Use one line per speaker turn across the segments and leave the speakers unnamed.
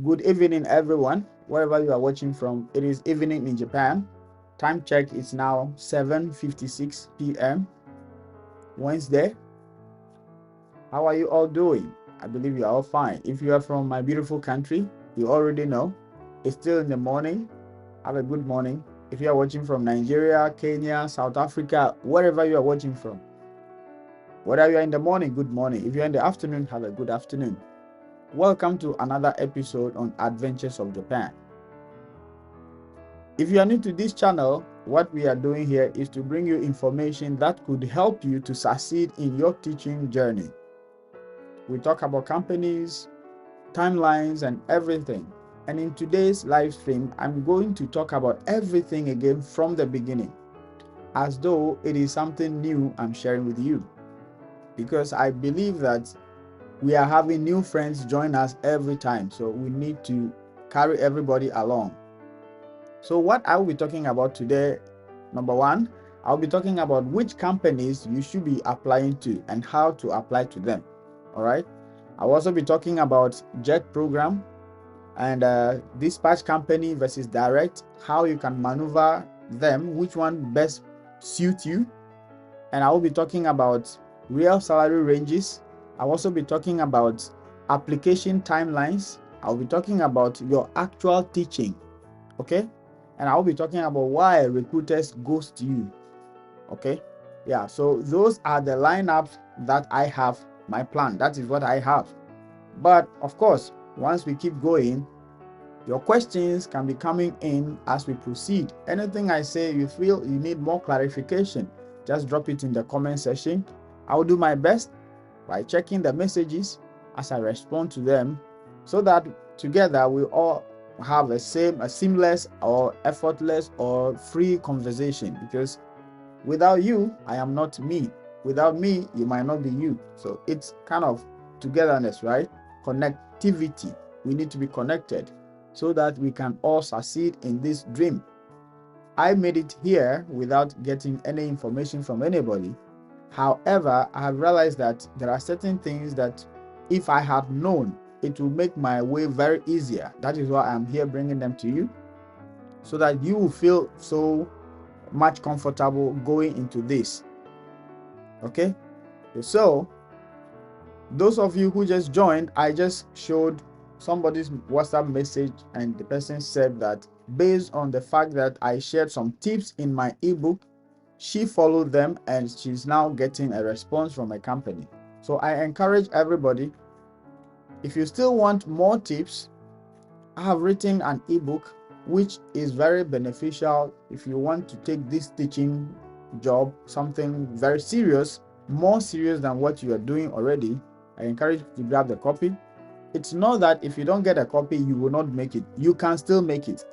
Good evening, everyone. Wherever you are watching from, it is evening in Japan. Time check is now 7:56 p.m. Wednesday. How are you all doing? I believe you are all fine. If you are from my beautiful country, you already know it's still in the morning. Have a good morning. If you are watching from Nigeria, Kenya, South Africa, wherever you are watching from, whether you are in the morning, good morning. If you're in the afternoon, have a good afternoon. Welcome to another episode on Adventures of Japan. If you are new to this channel, what we are doing here is to bring you information that could help you to succeed in your teaching journey. We talk about companies, timelines, and everything. And in today's live stream, I'm going to talk about everything again from the beginning, as though it is something new I'm sharing with you. Because I believe that we are having new friends join us every time, so we need to carry everybody along. So what I will be talking about today, number one, I'll be talking about which companies you should be applying to and how to apply to them. All right. I'll also be talking about JET program and dispatch company versus direct, how you can maneuver them, which one best suits you. And I will be talking about real salary ranges. I'll also be talking about application timelines. I'll be talking about your actual teaching. Okay. And I'll be talking about why recruiters ghost you. Okay. Yeah. So those are the lineups that I have, my plan. That is what I have. But of course, once we keep going, your questions can be coming in as we proceed. Anything I say you feel you need more clarification, just drop it in the comment section. I will do my best by checking the messages as I respond to them, so that together we all have a seamless or effortless or free conversation. Because without you, I am not me. Without me, you might not be you. So it's kind of togetherness, right? Connectivity. We need to be connected so that we can all succeed in this dream. I made it here without getting any information from anybody. However, I have realized that there are certain things that if I had known, it will make my way very easier. That is why I'm here bringing them to you, so that you will feel so much comfortable going into this. Okay? So, those of you who just joined, I just showed somebody's WhatsApp message, and the person said that based on the fact that I shared some tips in my ebook, she followed them and she's now getting a response from a company. So I encourage everybody, if you still want more tips, I have written an ebook which is very beneficial if you want to take this teaching job, something very serious, more serious than what you are doing already. I encourage you to grab the copy. It's not that if you don't get a copy, you will not make it. You can still make it.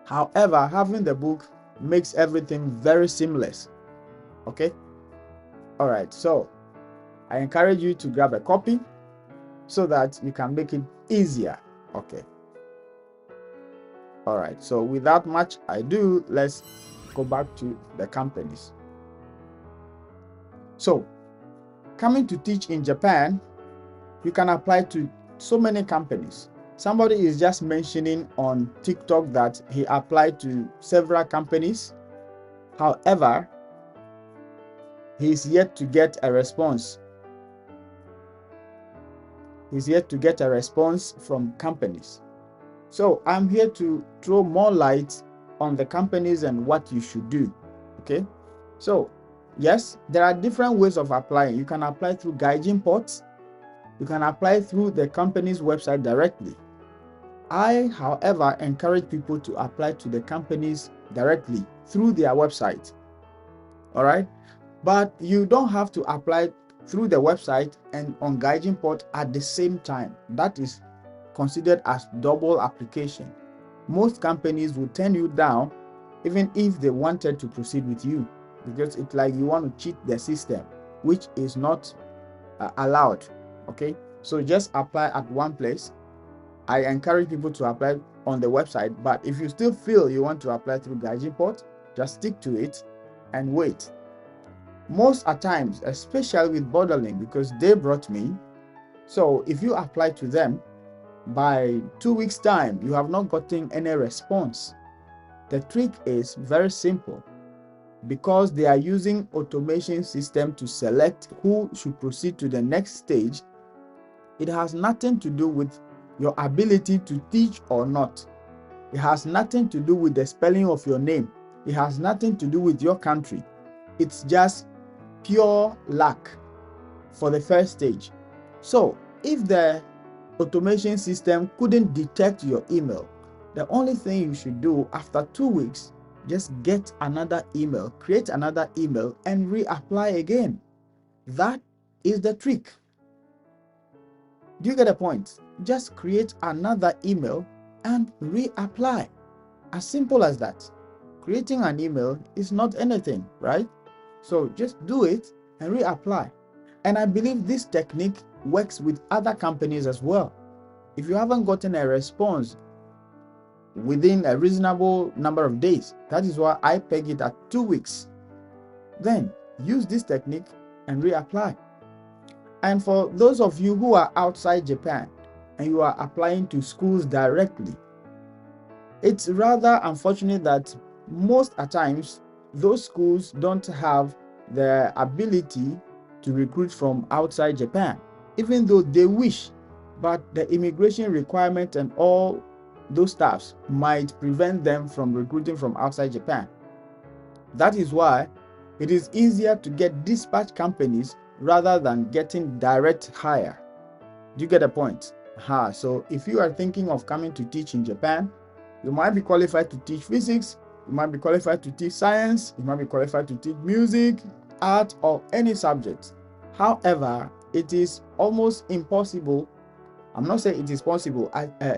However, having the book makes everything very seamless. Okay? All right. So I encourage you to grab a copy so that you can make it easier. Okay. All right. So without much ado, let's go back to the companies. So coming to teach in Japan, you can apply to so many companies. Somebody is just mentioning on TikTok that he applied to several companies. However, he's yet to get a response. He's yet to get a response from companies. So I'm here to throw more light on the companies and what you should do. Okay. So yes, there are different ways of applying. You can apply through gaijin ports. You can apply through the company's website directly. I, however, encourage people to apply to the companies directly through their website. All right. But you don't have to apply through the website and on gaijin port at the same time. That is considered as double application. Most companies will turn you down even if they wanted to proceed with you, because it's like you want to cheat the system, which is not allowed. Okay, so just apply at one place. I encourage people to apply on the website, but if you still feel you want to apply through gaijin port, just stick to it and wait. Most at times, especially with Borderlink, because they brought me, so if you apply to them, by 2 weeks time you have not gotten any response, the trick is very simple. Because they are using automation system to select who should proceed to the next stage, it has nothing to do with your ability to teach or not. It has nothing to do with the spelling of your name. It has nothing to do with your country. It's just pure luck for the first stage. So if the automation system couldn't detect your email, the only thing you should do after 2 weeks, just get another email, create another email and reapply again. That is the trick. Do you get a point? Just create another email and reapply. As simple as that. Creating an email is not anything, right? So just do it and reapply. And I believe this technique works with other companies as well. If you haven't gotten a response within a reasonable number of days, that is why I peg it at 2 weeks. Then use this technique and reapply. And for those of you who are outside Japan and you are applying to schools directly, it's rather unfortunate that most at times those schools don't have the ability to recruit from outside Japan, even though they wish, but the immigration requirement and all those stuffs might prevent them from recruiting from outside Japan. That is why it is easier to get dispatch companies rather than getting direct hire. Do you get a point? So if you are thinking of coming to teach in Japan, you might be qualified to teach physics, you might be qualified to teach science, you might be qualified to teach music, art, or any subject. However, it is almost impossible. I'm not saying it is possible,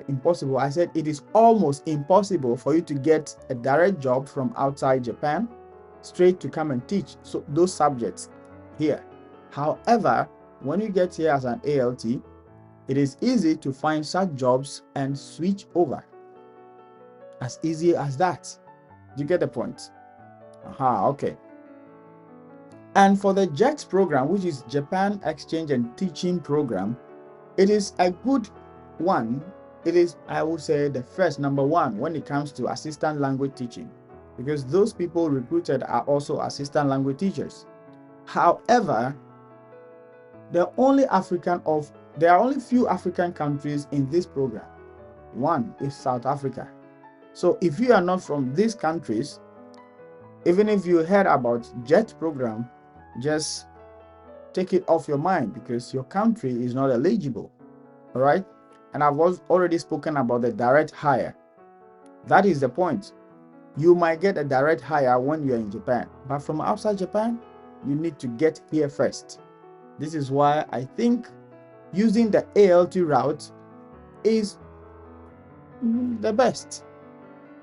impossible. I said it is almost impossible for you to get a direct job from outside Japan straight to come and teach those subjects here. However, when you get here as an ALT, it is easy to find such jobs and switch over. As easy as that. Do you get the point? Okay. And for the JET program, which is Japan Exchange and Teaching Program, it is a good one. It is, I would say, the first number one when it comes to assistant language teaching, because those people recruited are also assistant language teachers. However, there are only few African countries in this program. One is South Africa. So if you are not from these countries, even if you heard about JET program, just take it off your mind because your country is not eligible. All right. And I've already spoken about the direct hire. That is the point. You might get a direct hire when you're in Japan, but from outside Japan, you need to get here first. This is why I think using the ALT route is the best.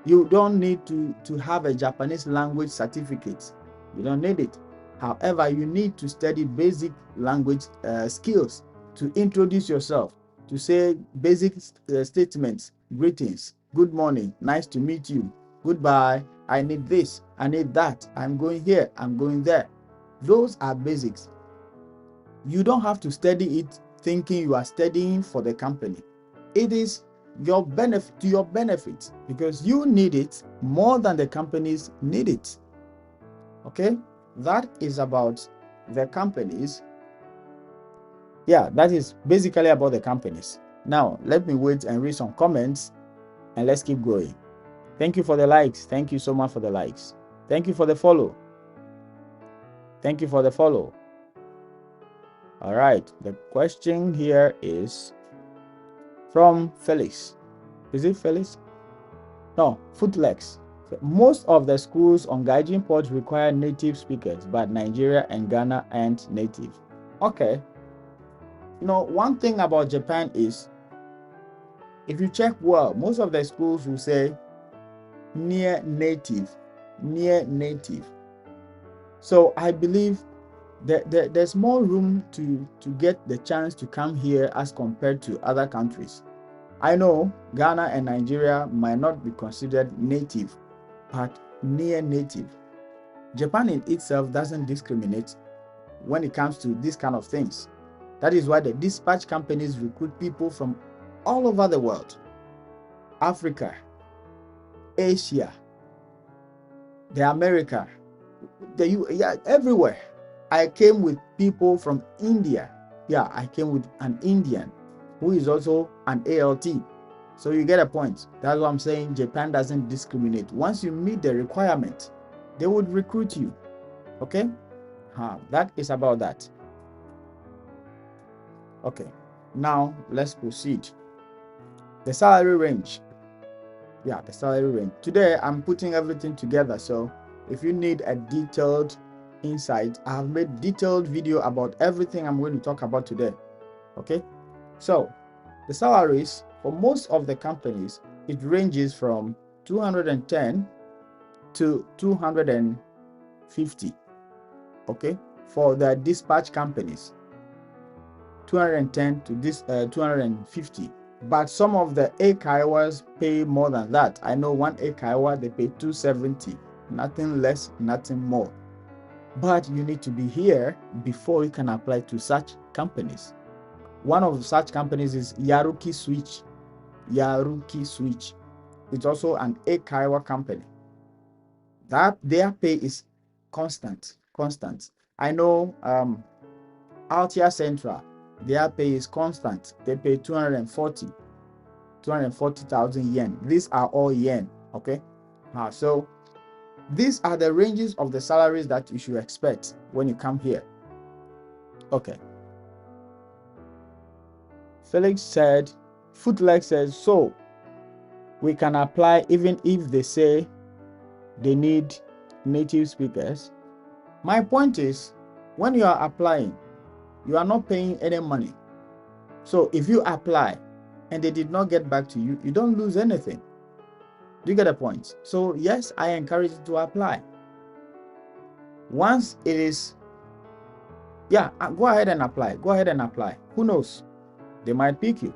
You don't need to have a Japanese language certificate. You don't need it. However, you need to study basic language skills to introduce yourself, to say basic statements, greetings, good morning, nice to meet you, goodbye, I need this, I need that, I'm going here, I'm going there. Those are basics. You don't have to study it thinking you are studying for the company. It is your benefit because you need it more than the companies need it. Okay, that is about the companies. Yeah, that is basically about the companies. Now let me wait and read some comments and let's keep going. Thank you for the likes. Thank you so much for the likes. Thank you for the follow. Thank you for the follow. All right, the question here is from Felix. Is it Felix? No, Footlex. Most of the schools on Gaijin ports require native speakers, but Nigeria and Ghana aren't native. Okay. One thing about Japan is, if you check well, most of the schools will say near native. So I believe that there's more room to get the chance to come here as compared to other countries. I know Ghana and Nigeria might not be considered native, but near native. Japan in itself doesn't discriminate when it comes to these kind of things. That is why the dispatch companies recruit people from all over the world, Africa, Asia, the America, everywhere. I came with people from India. Yeah, I came with an Indian who is also an ALT. So you get a point. That's what I'm saying. Japan doesn't discriminate. Once you meet the requirement, they would recruit you. Okay? That is about that. Okay. Now let's proceed. The salary range. Yeah, the salary range. Today I'm putting everything together. So if you need a detailed insight, I have made detailed video about everything I'm going to talk about today. Okay? So the salaries for most of the companies, it ranges from 210 to 250. Okay, for the dispatch companies, 210 to 250. But some of the Eikaiwas pay more than that. I know one Eikaiwa, they pay 270, nothing less, nothing more. But you need to be here before you can apply to such companies. One of such companies is Yaruki Switch. Yaruki Switch. It's also an Eikaiwa company. That their pay is constant. I know Altia Central, their pay is constant. They pay 240,000 yen. These are all yen. Okay. So these are the ranges of the salaries that you should expect when you come here. Okay. Felix said, Footleg says, so we can apply even if they say they need native speakers. My point is, when you are applying, you are not paying any money. So if you apply and they did not get back to you, you don't lose anything. Do you get a point? So yes, I encourage you to apply. Once it is, yeah, go ahead and apply. Go ahead and apply. Who knows? They might pick you.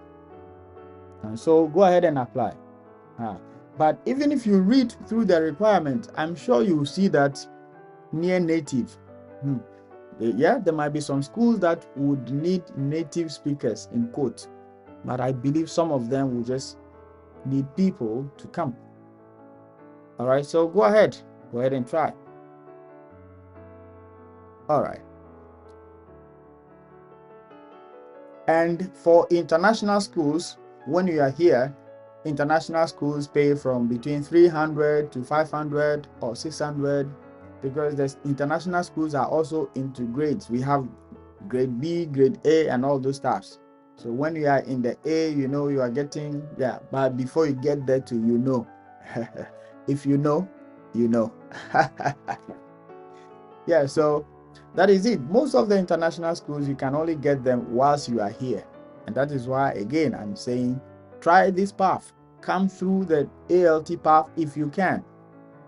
And so go ahead and apply. But even if you read through the requirement, I'm sure you will see that near native. Yeah, there might be some schools that would need native speakers in quote, but I believe some of them will just need people to come. All right, so go ahead and try. All right. And for international schools, when you are here, international schools pay from between 300 to 500 or 600, because the international schools are also into grades. We have grade B, grade A, and all those stuffs. So when you are in the A, you know you are getting, yeah, but before you get there to, you know, if you know, you know. Yeah, so that is it. Most of the international schools, you can only get them whilst you are here. And that is why, again, I'm saying, try this path. Come through the ALT path if you can.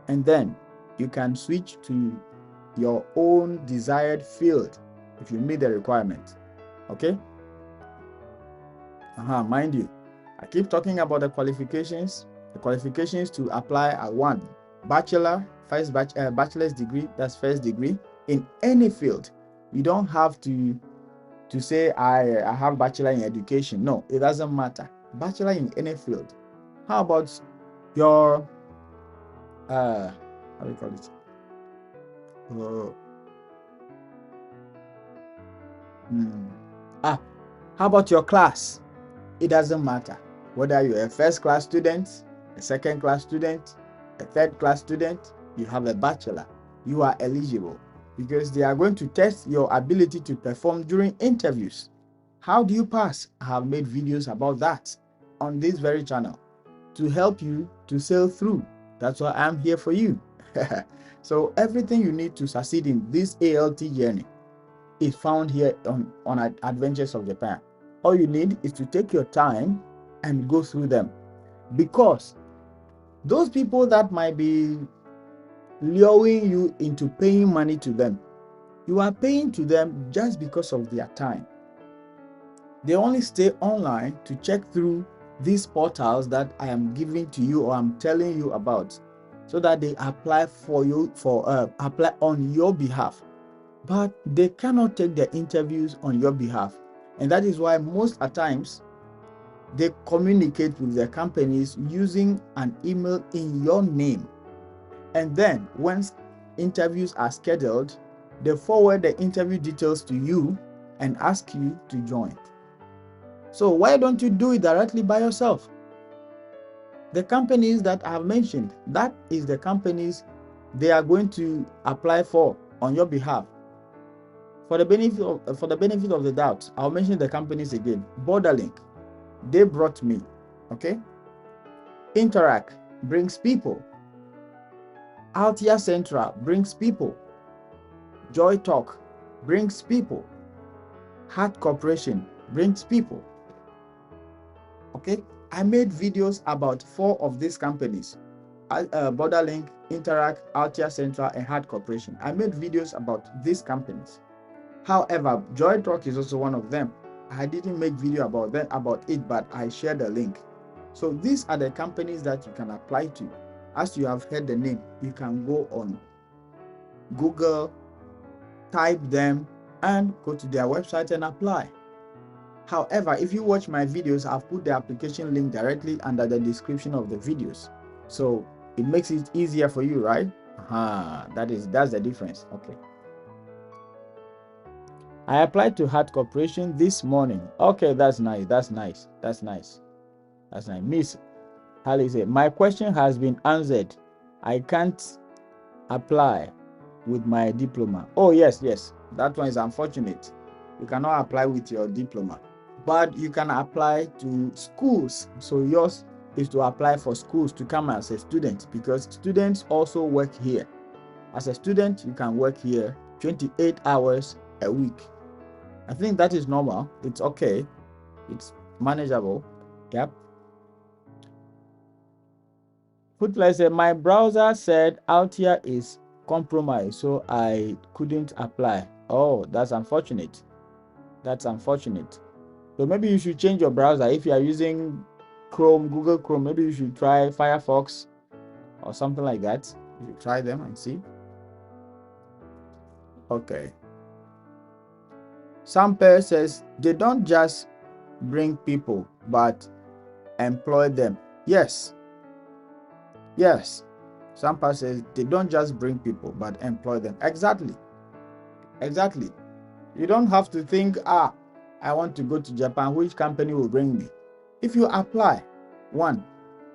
And then you can switch to your own desired field if you meet the requirement. Okay? Mind you, I keep talking about the qualifications. The qualifications to apply are 1, bachelor's degree, that's first degree in any field. You don't have to say I have bachelor in education. No, it doesn't matter. Bachelor in any field. How about your how do you call it? How about your class? It doesn't matter whether you're a first class student, a second class student, a third class student, you have a bachelor, you are eligible, because they are going to test your ability to perform during interviews. How do you pass? I have made videos about that on this very channel to help you to sail through. That's why I'm here for you. So everything you need to succeed in this ALT journey is found here on Adventures of Japan. All you need is to take your time and go through them, because those people that might be luring you into paying money to them, you are paying to them just because of their time. They only stay online to check through these portals that I am giving to you or I'm telling you about, so that they apply for you apply on your behalf. But they cannot take the interviews on your behalf. And that is why most at times They communicate with the companies using an email in your name. And then once interviews are scheduled, they forward the interview details to you and ask you to join. So why don't you do it directly by yourself? The companies that I have mentioned, that is the companies they are going to apply for on your behalf. For the benefit of the doubt, I'll mention the companies again. Borderlink, they brought me. Okay. Interac brings people. Altia Central brings people. Joytalk brings people. Heart Corporation brings people. Okay, I made videos about 4 of these companies: Borderlink, Interac, Altia Central, and Heart Corporation. I made videos about these companies. However, Joytalk is also one of them. I didn't make video about it, but I shared the link. So these are the companies that you can apply to. As you have heard the name, you can go on Google, type them, and go to their website and apply. However, if you watch my videos, I've put the application link directly under the description of the videos. So it makes it easier for you, right? That's the difference. Okay. I applied to Heart Corporation this morning. Okay, that's nice. That's nice. Miss Hallie said, my question has been answered. I can't apply with my diploma. Oh, yes. That one is unfortunate. You cannot apply with your diploma, but you can apply to schools. So yours is to apply for schools to come as a student, because students also work here. As a student, you can work here 28 hours a week. I think that is normal. It's okay. It's manageable. Yep. Footlight said, my browser said Altia is compromised, so I couldn't apply. Oh, that's unfortunate. So maybe you should change your browser. If you are using Chrome, Google Chrome, maybe you should try Firefox or something like that. You should try them and see. Okay. Samper says they don't just bring people but employ them. Yes. Samper says they don't just bring people but employ them. Exactly. You don't have to think, I want to go to Japan, which company will bring me? If you apply,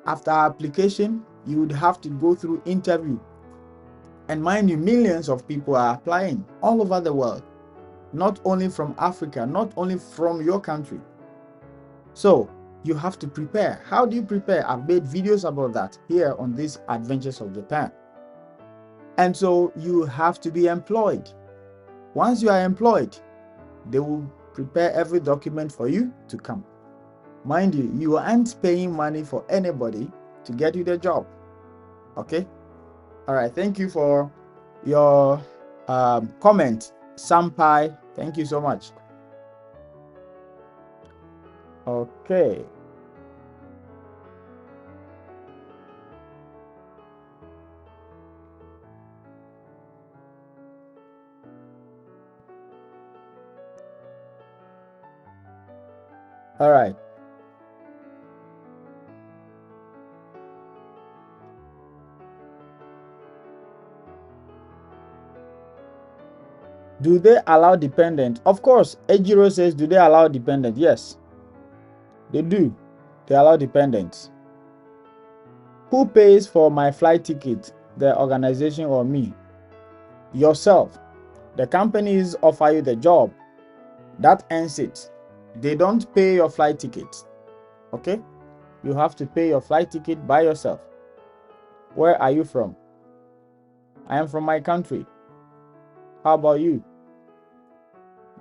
after application, you would have to go through interview. And mind you, millions of people are applying all over the world, not only from Africa, not only from your country. So you have to prepare. How do you prepare? I've made videos about that here on these Adventures of Japan. And so you have to be employed. Once you are employed, they will prepare every document for you to come. Mind you, you aren't paying money for anybody to get you the job. Okay? All right. Thank you for your comment, Sampai. Thank you so much. Okay. All right. Do they allow dependent? Of course. Ejiro says, do they allow dependent? Yes, they do. They allow dependents. Who pays for my flight ticket? The organization or me? Yourself. The companies offer you the job. That ends it. They don't pay your flight ticket. Okay? You have to pay your flight ticket by yourself. Where are you from? I am from my country. How about you?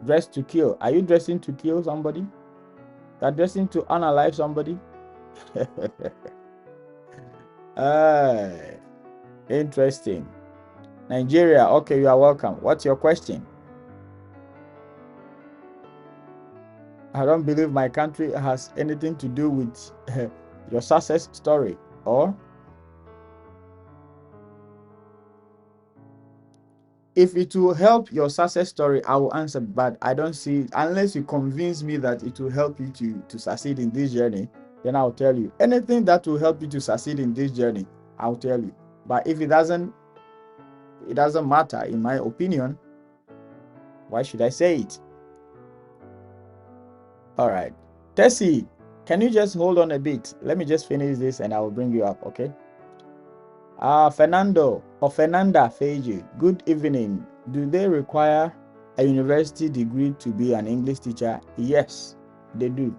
Dress to kill. Are you dressing to kill somebody? You're dressing to unalive somebody? Interesting. Nigeria. Okay, you are welcome. What's your question? I don't believe my country has anything to do with your success story. Or if it will help your success story, I will answer, but I don't see it unless you convince me that it will help you to succeed in this journey. Then I'll tell you anything that will help you to succeed in this journey. I'll tell you. But if it doesn't matter, in my opinion. Why should I say it? All right, Tessie, can you just hold on a bit? Let me just finish this and I will bring you up, okay? Fernando or Fernanda Feiji, good evening. Do they require a university degree to be an English teacher? Yes, they do.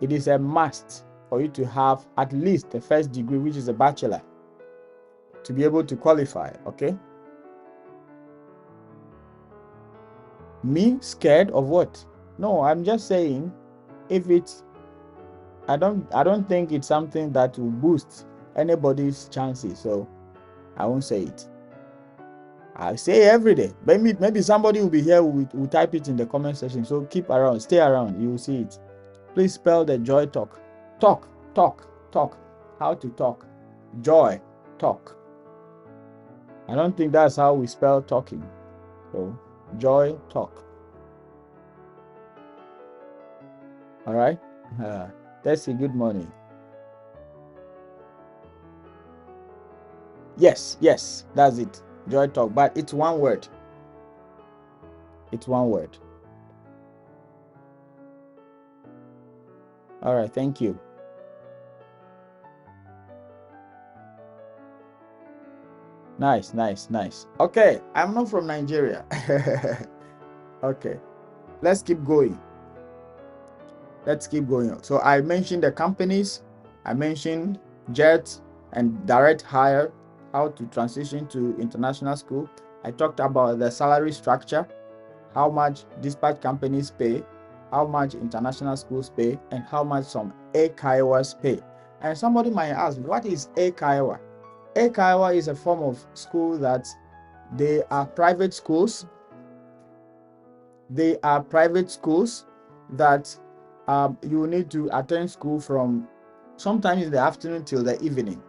It is a must for you to have at least the first degree, which is a bachelor, to be able to qualify, okay? Me scared of what? No, I'm just saying, if it's, I don't think it's something that will boost anybody's chances, so I won't say it. I say every day. Maybe somebody will be here who will type it in the comment section. So keep around, stay around, you will see it. Please spell the Joytalk. Talk. How to talk. Joy talk. I don't think that's how we spell talking. So Joytalk. All right. Tessie, good morning. Yes, that's it. Joytalk, but it's one word. It's one word. All right, thank you. Nice. Okay, I'm not from Nigeria. Okay, let's keep going. So I mentioned the companies, I mentioned JET and direct hire, how to transition to international school. I talked about the salary structure, how much dispatch companies pay, how much international schools pay, and how much some Eikaiwas pay. And somebody might ask, what is Eikaiwa? Eikaiwa is a form of school that they are private schools. They are private schools that you need to attend school from sometime in the afternoon till the evening.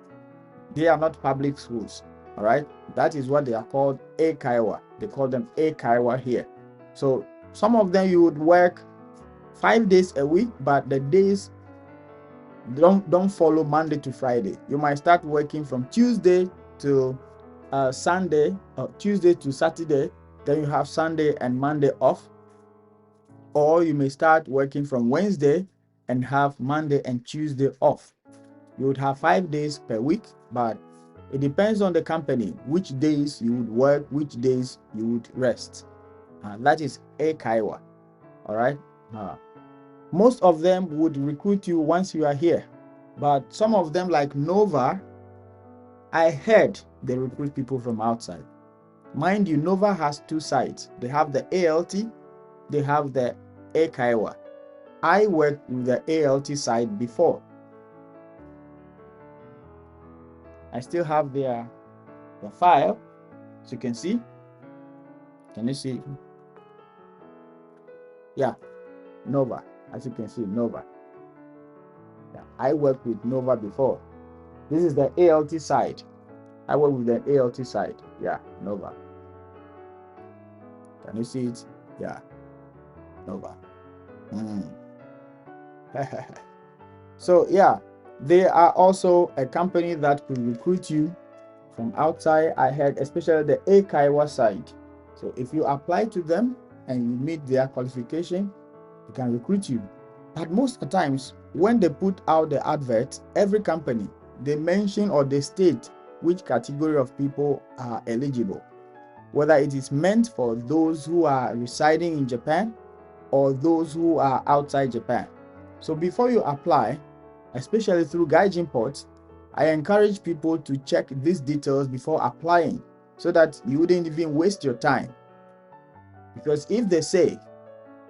They are not public schools. All right, that is what they are called, Eikaiwa. They call them Eikaiwa here. So some of them you would work 5 days a week, but the days don't follow Monday to Friday. You might start working from Tuesday to Sunday, or Tuesday to Saturday, then you have Sunday and Monday off. Or you may start working from Wednesday and have Monday and Tuesday off. You would have 5 days per week, but it depends on the company which days you would work, which days you would rest. That is Eikaiwa. All right. Most of them would recruit you once you are here, but some of them, like Nova, I heard they recruit people from outside. Mind you, Nova has two sides. They have the ALT, they have the Eikaiwa. I worked with the ALT side before. I still have their file, as you can see. Can you see? Yeah, Nova, as you can see, Nova. Yeah, I worked with Nova before. This is the ALT side. I work with the ALT side. Yeah, Nova. Can you see it? Yeah, Nova. So yeah, they are also a company that could recruit you from outside. I heard, especially the Eikaiwa side. So if you apply to them and you meet their qualification, they can recruit you. But most of the times, when they put out the advert, every company, they mention or they state which category of people are eligible, whether it is meant for those who are residing in Japan or those who are outside Japan. So before you apply, especially through Gaijin Ports, I encourage people to check these details before applying so that you wouldn't even waste your time. Because if they say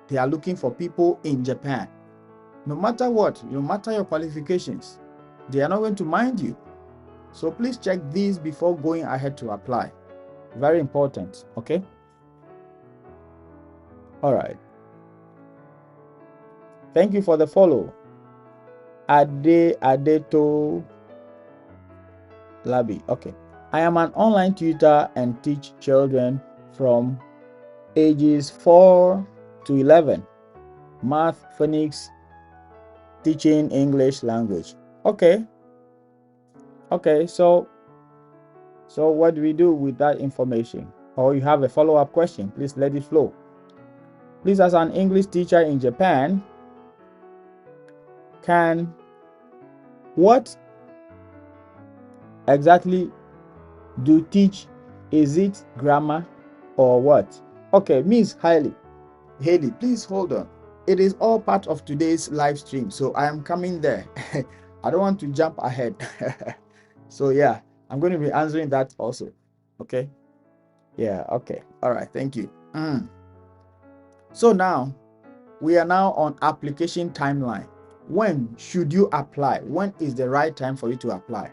they are looking for people in Japan, no matter what, no matter your qualifications, they are not going to mind you. So please check these before going ahead to apply. Very important, okay? All right. Thank you for the follow. Adeto Labi. Okay. I am an online tutor and teach children from ages 4 to 11. Math, phonics, teaching English language. Okay. So what do we do with that information? Or you have a follow-up question, please let it flow. Please, as an English teacher in Japan, what exactly do teach? Is it grammar or what? Okay, Miss Haley, please hold on. It is all part of today's live stream, so I am coming there. I don't want to jump ahead. So yeah, I'm going to be answering that also. Okay. Yeah. Okay. All right. Thank you. So now we are now on application timeline. When should you apply? When is the right time for you to apply?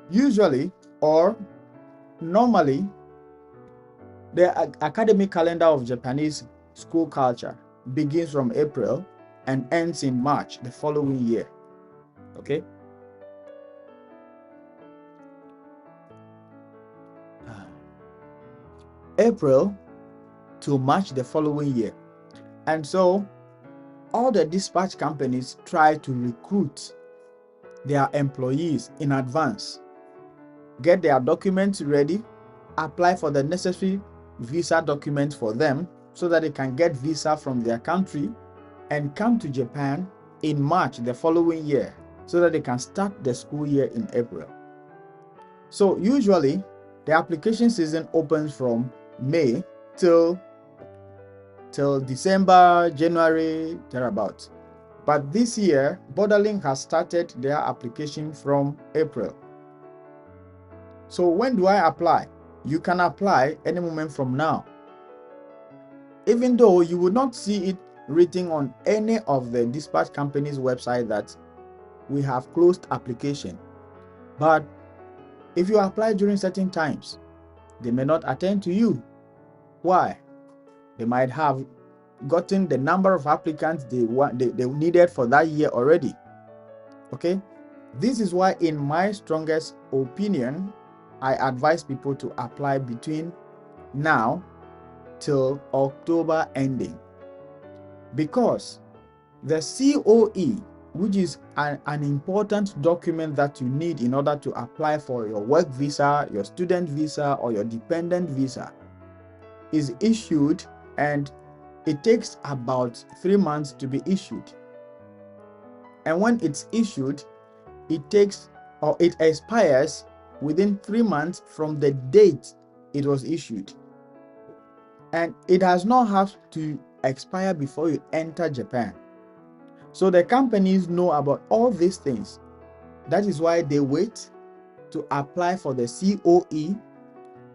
Usually, or normally, the academic calendar of Japanese school culture begins from April and ends in March the following year. Okay. April to March the following year. And so all the dispatch companies try to recruit their employees in advance, get their documents ready, apply for the necessary visa documents for them so that they can get visa from their country and come to Japan in March the following year so that they can start the school year in April. So usually the application season opens from May till December, January, thereabouts. But this year, Borderlink has started their application from April. So when do I apply? You can apply any moment from now. Even though you will not see it written on any of the dispatch companies' website that we have closed application. But if you apply during certain times, they may not attend to you. Why? They might have gotten the number of applicants they needed for that year already. Okay, this is why, in my strongest opinion, I advise people to apply between now till October ending, because the COE, which is an important document that you need in order to apply for your work visa, your student visa, or your dependent visa, is issued, and it takes about 3 months to be issued. And when it's issued, it expires within 3 months from the date it was issued. And it does not have to expire before you enter Japan. So the companies know about all these things. That is why they wait to apply for the COE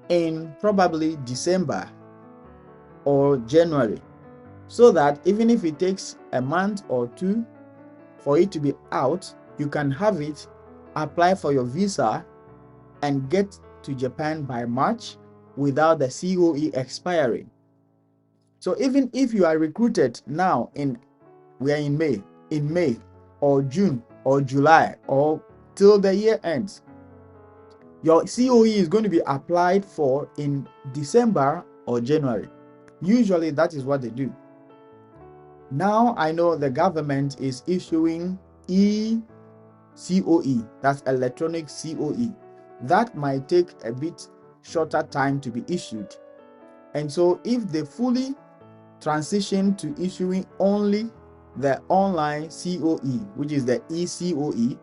in probably December or January, so that even if it takes a month or two for it to be out, you can have it, apply for your visa, and get to Japan by March without the COE expiring. So even if you are recruited now we are in May or June or July or till the year ends, your COE is going to be applied for in December or January. Usually that is what they do. Now I know the government is issuing e-COE, that's electronic COE. That might take a bit shorter time to be issued. And so if they fully transition to issuing only the online COE, which is the e-COE,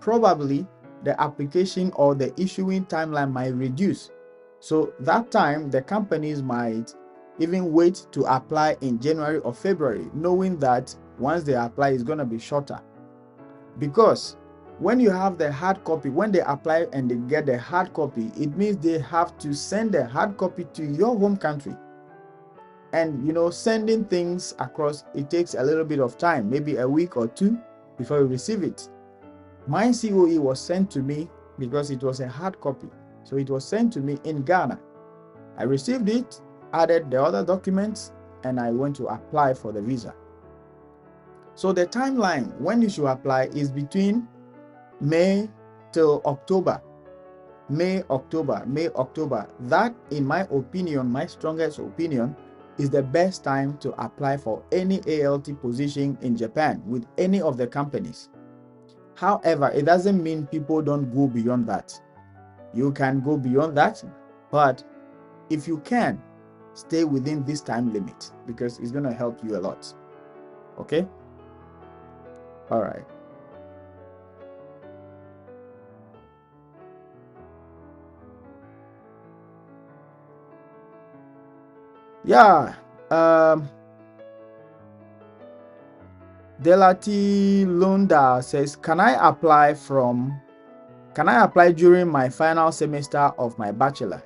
probably the application or the issuing timeline might reduce. So that time the companies might even wait to apply in January or February, knowing that once they apply, it's going to be shorter. Because when you have the hard copy, when they apply and they get the hard copy, it means they have to send the hard copy to your home country. And sending things across, it takes a little bit of time, maybe a week or two before you receive it. My COE was sent to me because it was a hard copy. So it was sent to me in Ghana. I received it, added the other documents, and I went to apply for the visa. So the timeline when you should apply is between May till October. May, October, May, October. That, in my opinion, my strongest opinion, is the best time to apply for any ALT position in Japan with any of the companies. However, it doesn't mean people don't go beyond that. You can go beyond that, but if you can, stay within this time limit because it's going to help you a lot. Okay? All right. Yeah. Delati Lunda says, can I apply during my final semester of my bachelor?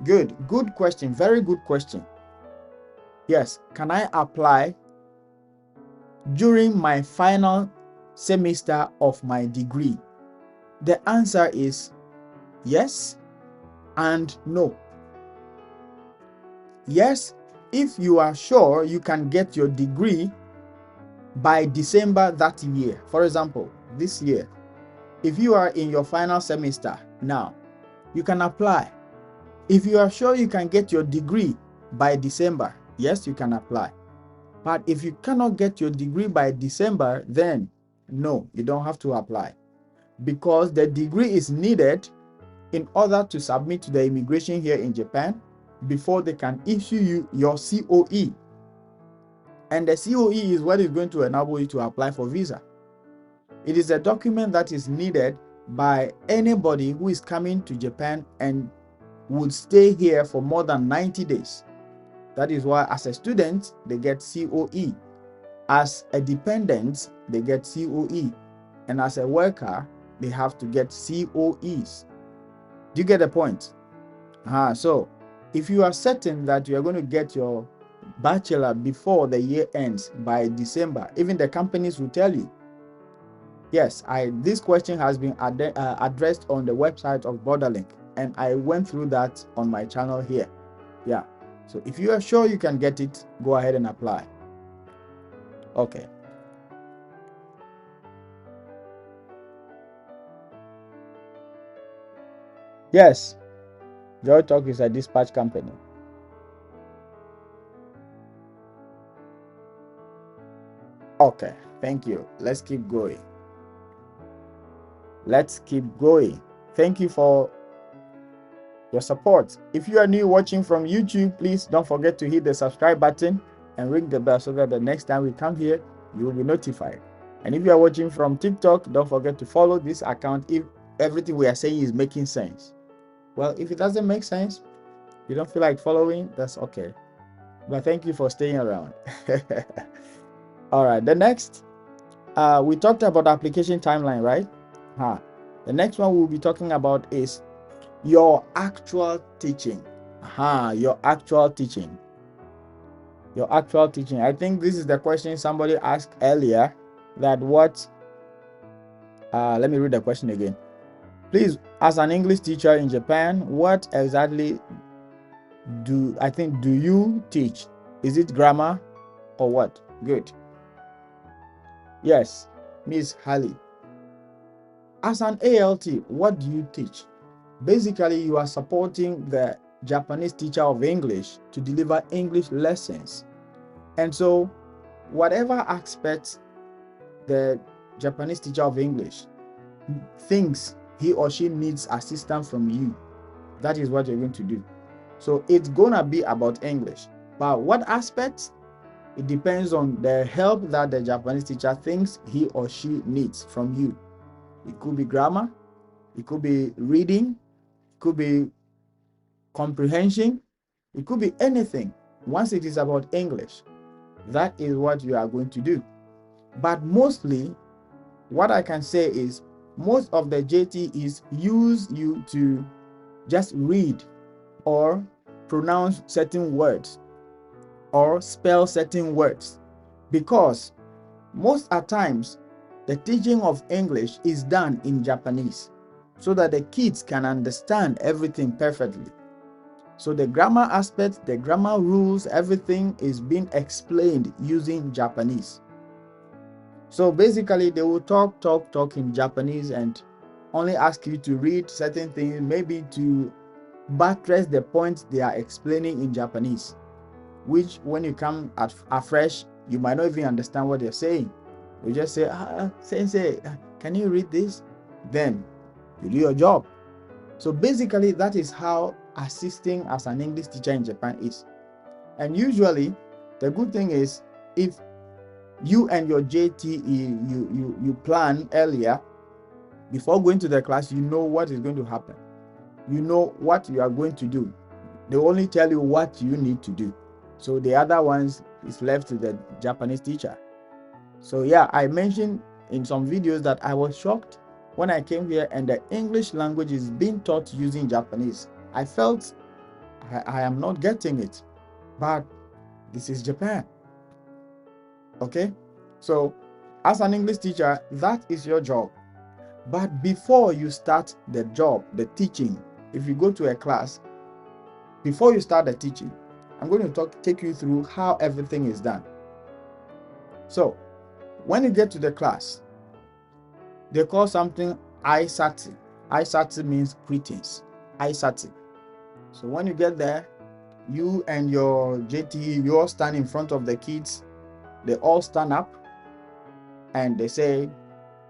Good question. Very good question. Yes, can I apply during my final semester of my degree? The answer is yes and no. Yes, if you are sure you can get your degree by December that year. For example, this year, if you are in your final semester now, you can apply. If you are sure you can get your degree by December, yes, you can apply. But if you cannot get your degree by December, then no, you don't have to apply, because the degree is needed in order to submit to the immigration here in Japan before they can issue you your COE. And the COE is what is going to enable you to apply for visa. It is a document that is needed by anybody who is coming to Japan and would stay here for more than 90 days. That is why as a student, they get COE. As a dependent, they get COE. And as a worker, they have to get COEs. Do you get the point? So if you are certain that you are going to get your bachelor before the year ends by December, even the companies will tell you. Yes, this question has been addressed on the website of Borderlink, and I went through that on my channel here. Yeah, so if you are sure you can get it, go ahead and apply. Okay. Yes, Joytalk is a dispatch company. Okay, thank you. Let's keep going. Thank you for your support. If you are new watching from YouTube, please don't forget to hit the subscribe button and ring the bell so that the next time we come here, you will be notified. And if you are watching from TikTok, don't forget to follow this account if everything we are saying is making sense. Well, if it doesn't make sense, you don't feel like following, that's okay. But thank you for staying around. All right, the next, we talked about application timeline, right? The next one we'll be talking about is your actual teaching. Your actual teaching. I think this is the question somebody asked earlier, that what, let me read the question again. Please, as an English teacher in Japan, what exactly do you teach? Is it grammar or what? Good. Yes, Miss Halley. As an ALT, what do you teach? Basically, you are supporting the Japanese teacher of English to deliver English lessons. And so, whatever aspect the Japanese teacher of English thinks he or she needs assistance from you, that is what you're going to do. So it's gonna be about English. But what aspects? It depends on the help that the Japanese teacher thinks he or she needs from you. It could be grammar, it could be reading, it could be comprehension, it could be anything. Once it is about English, that is what you are going to do. But mostly, what I can say is most of the JTEs use you to just read or pronounce certain words or spell certain words, because most at times the teaching of English is done in Japanese so that the kids can understand everything perfectly. So the grammar aspect, the grammar rules, everything is being explained using Japanese. So basically they will talk in Japanese, and only ask you to read certain things, maybe to buttress the points they are explaining in Japanese, which when you come at afresh, you might not even understand what they're saying. You just say, Sensei, can you read this? Then you do your job. So basically, that is how assisting as an English teacher in Japan is. And usually, the good thing is, if you and your JTE, you plan earlier, before going to the class, you know what is going to happen. You know what you are going to do. They only tell you what you need to do. So the other ones is left to the Japanese teacher. So yeah, I mentioned in some videos that I was shocked when I came here and the English language is being taught using Japanese. I felt I am not getting it, but this is Japan. Okay, so as an English teacher, that is your job. But before you start the job, the teaching, if you go to a class, before you start the teaching, I'm going to take you through how everything is done. So when you get to the class, they call something Aisatsu. Aisatsu means greetings. Aisatsu. So when you get there, you and your JTE, you all stand in front of the kids. They all stand up and they say,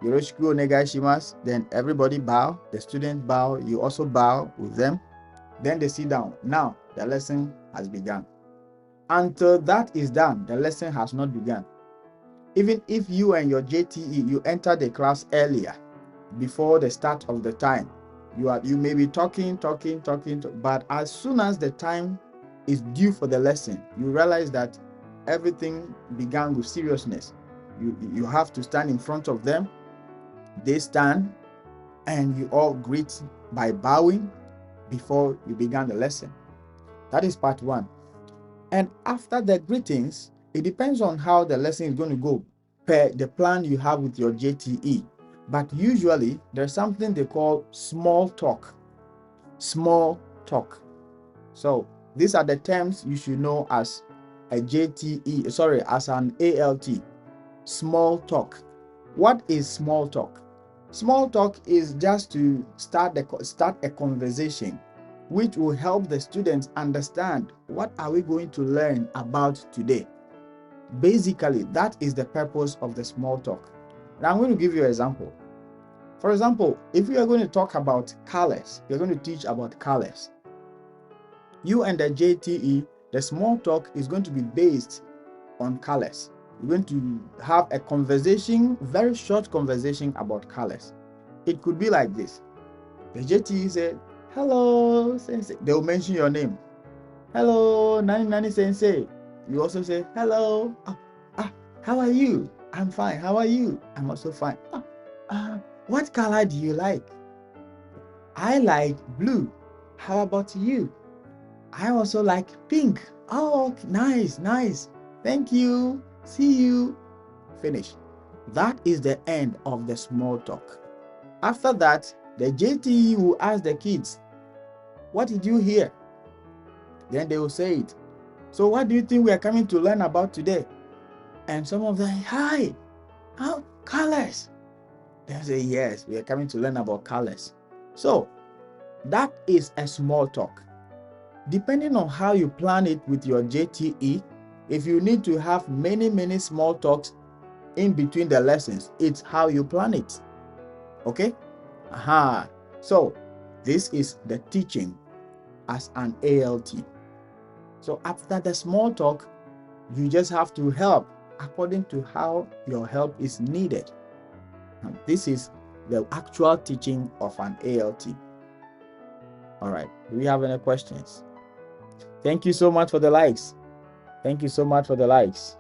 Yoroshiku onegai shimasu. Then everybody bow. The students bow. You also bow with them. Then they sit down. Now the lesson has begun. Until that is done, the lesson has not begun. Even if you and your JTE, you enter the class earlier, before the start of the time, you may be talking, but as soon as the time is due for the lesson, you realize that everything began with seriousness. You have to stand in front of them. They stand, and you all greet by bowing before you began the lesson. That is part one. And after the greetings, it depends on how the lesson is going to go per the plan you have with your JTE. But usually there's something they call small talk. Small talk. So these are the terms you should know as a JTE, sorry, as an ALT. Small talk. What is small talk? Small talk is just to start a conversation which will help the students understand what are we going to learn about today. Basically, that is the purpose of the small talk. Now I'm going to give you an example. For example, if you are going to talk about colors, you're going to teach about colors. You and the JTE, the small talk is going to be based on colors. You're going to have a conversation, very short conversation about colors. It could be like this. The JTE said, hello, sensei. They will mention your name. Hello, Nani sensei. You also say, hello. How are you? I'm fine. How are you? I'm also fine. What color do you like? I like blue. How about you? I also like pink. Oh, nice. Thank you. See you. Finish. That is the end of the small talk. After that, the JTE will ask the kids, what did you hear? Then they will say it. So what do you think we are coming to learn about today? And some of them, hi, colors. They say, yes, we are coming to learn about colors. So that is a small talk. Depending on how you plan it with your JTE, if you need to have many small talks in between the lessons, it's how you plan it. Okay? So this is the teaching as an ALT. So after the small talk, you just have to help according to how your help is needed. And this is the actual teaching of an ALT. All right. Do we have any questions? Thank you so much for the likes. Thank you so much for the likes.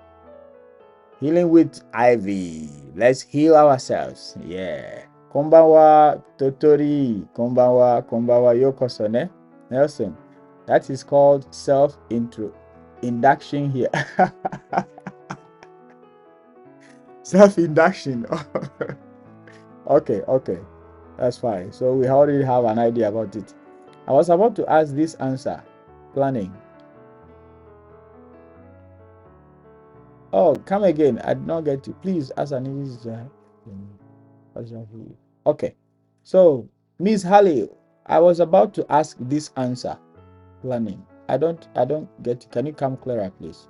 Healing with Ivy. Let's heal ourselves. Yeah. Konbanwa Totori. Konbanwa Yokoso ne. Nelson. That is called self-induction here. Self-induction. Okay. That's fine. So we already have an idea about it. I was about to ask this answer. Planning. Oh, come again. I did not get you. Please ask an English. Okay. So, Miss Halley, I was about to ask this answer. Planning. I don't get it. Can you come clearer, please?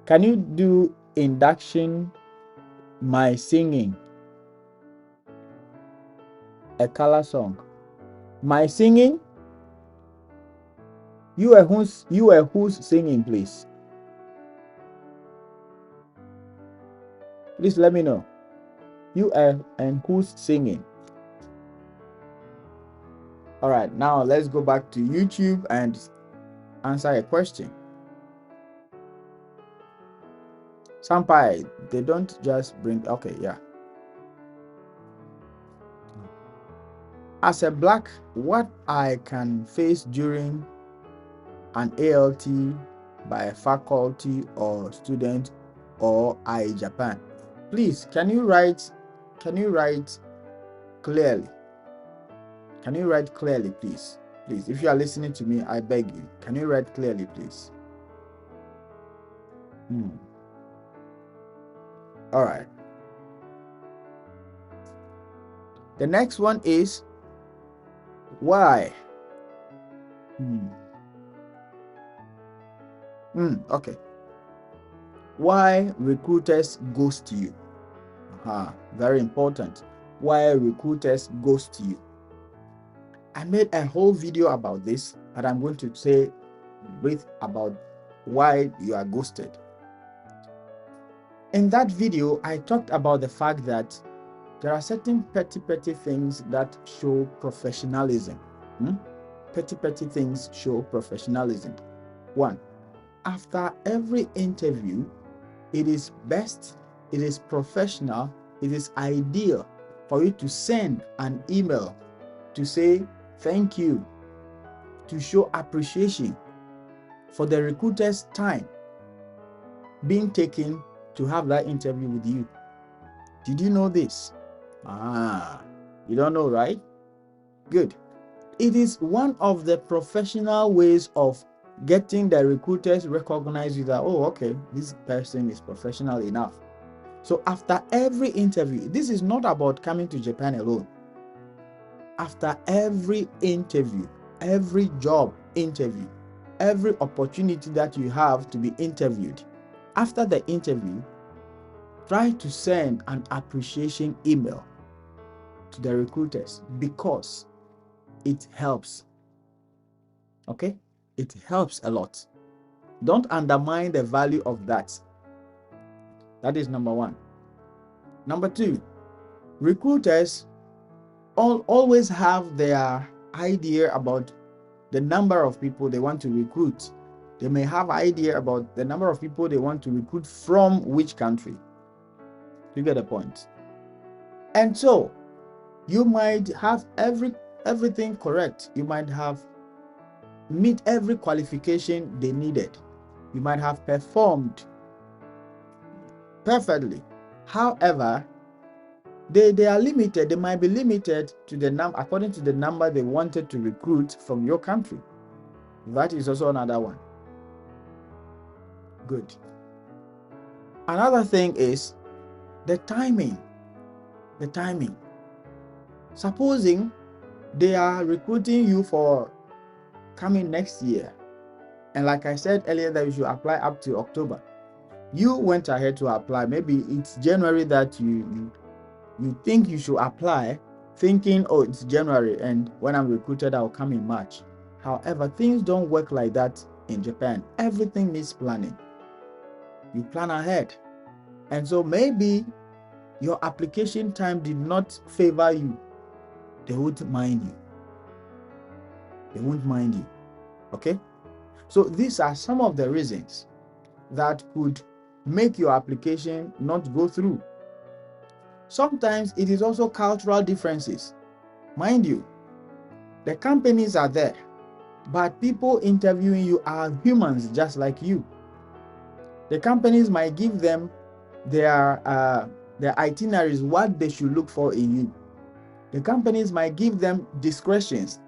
Can you do induction my singing? A color song. My singing? You are who's singing, please? Please let me know. You are and who's singing? All right, now let's go back to YouTube and answer a question. Sampai, they don't just bring, okay, yeah. As a black, what I can face during an ALT by a faculty or student or Japan? Please, can you write clearly? Can you write clearly, please? Please, if you are listening to me, I beg you, can you write clearly, please? All right. The next one is why? Okay. Why recruiters ghost you? Very important. Why recruiters ghost you? I made a whole video about this, but I'm going to say brief about why you are ghosted. In that video, I talked about the fact that there are certain petty things that show professionalism. Petty things show professionalism. One, after every interview, it is best, it is professional, it is ideal for you to send an email to say thank you, to show appreciation for the recruiter's time being taken to have that interview with you. Did you know this? You don't know, right? Good. It is one of the professional ways of getting the recruiters recognize you that, oh, okay, this person is professional enough. So after every interview, this is not about coming to Japan alone. After every interview, every job interview, every opportunity that you have to be interviewed, after the interview, try to send an appreciation email to the recruiters because it helps. Okay? It helps a lot. Don't undermine the value of that. That is number one. Number two, recruiters always have their idea about the number of people they want to recruit. They may have idea about the number of people they want to recruit from which country. You get the point? And so you might have everything correct. You might have meet every qualification they needed. You might have performed perfectly. However, they are limited. They might be limited to the number according to the number they wanted to recruit from your country. That is also another one. Good. Another thing is the timing. The timing. Supposing they are recruiting you for coming next year, and like I said earlier that you should apply up to October. You went ahead to apply. Maybe it's January that you think you should apply, thinking, oh, it's January, and when I'm recruited, I'll come in March. However, things don't work like that in Japan. Everything needs planning. You plan ahead. And so maybe your application time did not favor you. They won't mind you. They won't mind you. Okay? So these are some of the reasons that could make your application not go through. Sometimes it is also cultural differences. Mind you, the companies are there, but people interviewing you are humans just like you. The companies might give them their itineraries, what they should look for in you. The companies might give them discretions,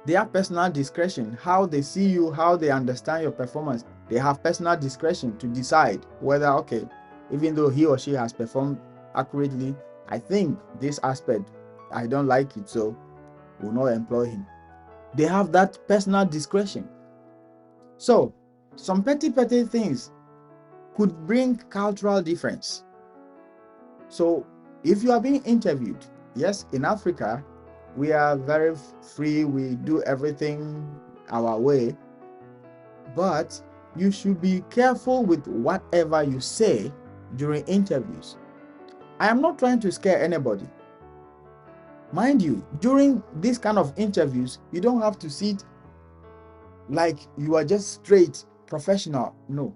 their personal discretion, how they see you, how they understand your performance. They have personal discretion to decide whether, okay, even though he or she has performed accurately, I think this aspect, I don't like it, so will not employ him. They have that personal discretion. So some petty things could bring cultural difference. So if you are being interviewed, yes, in Africa, we are very free, we do everything our way, but you should be careful with whatever you say during interviews. I am not trying to scare anybody. Mind you, during this kind of interviews, you don't have to sit like you are just straight professional. No.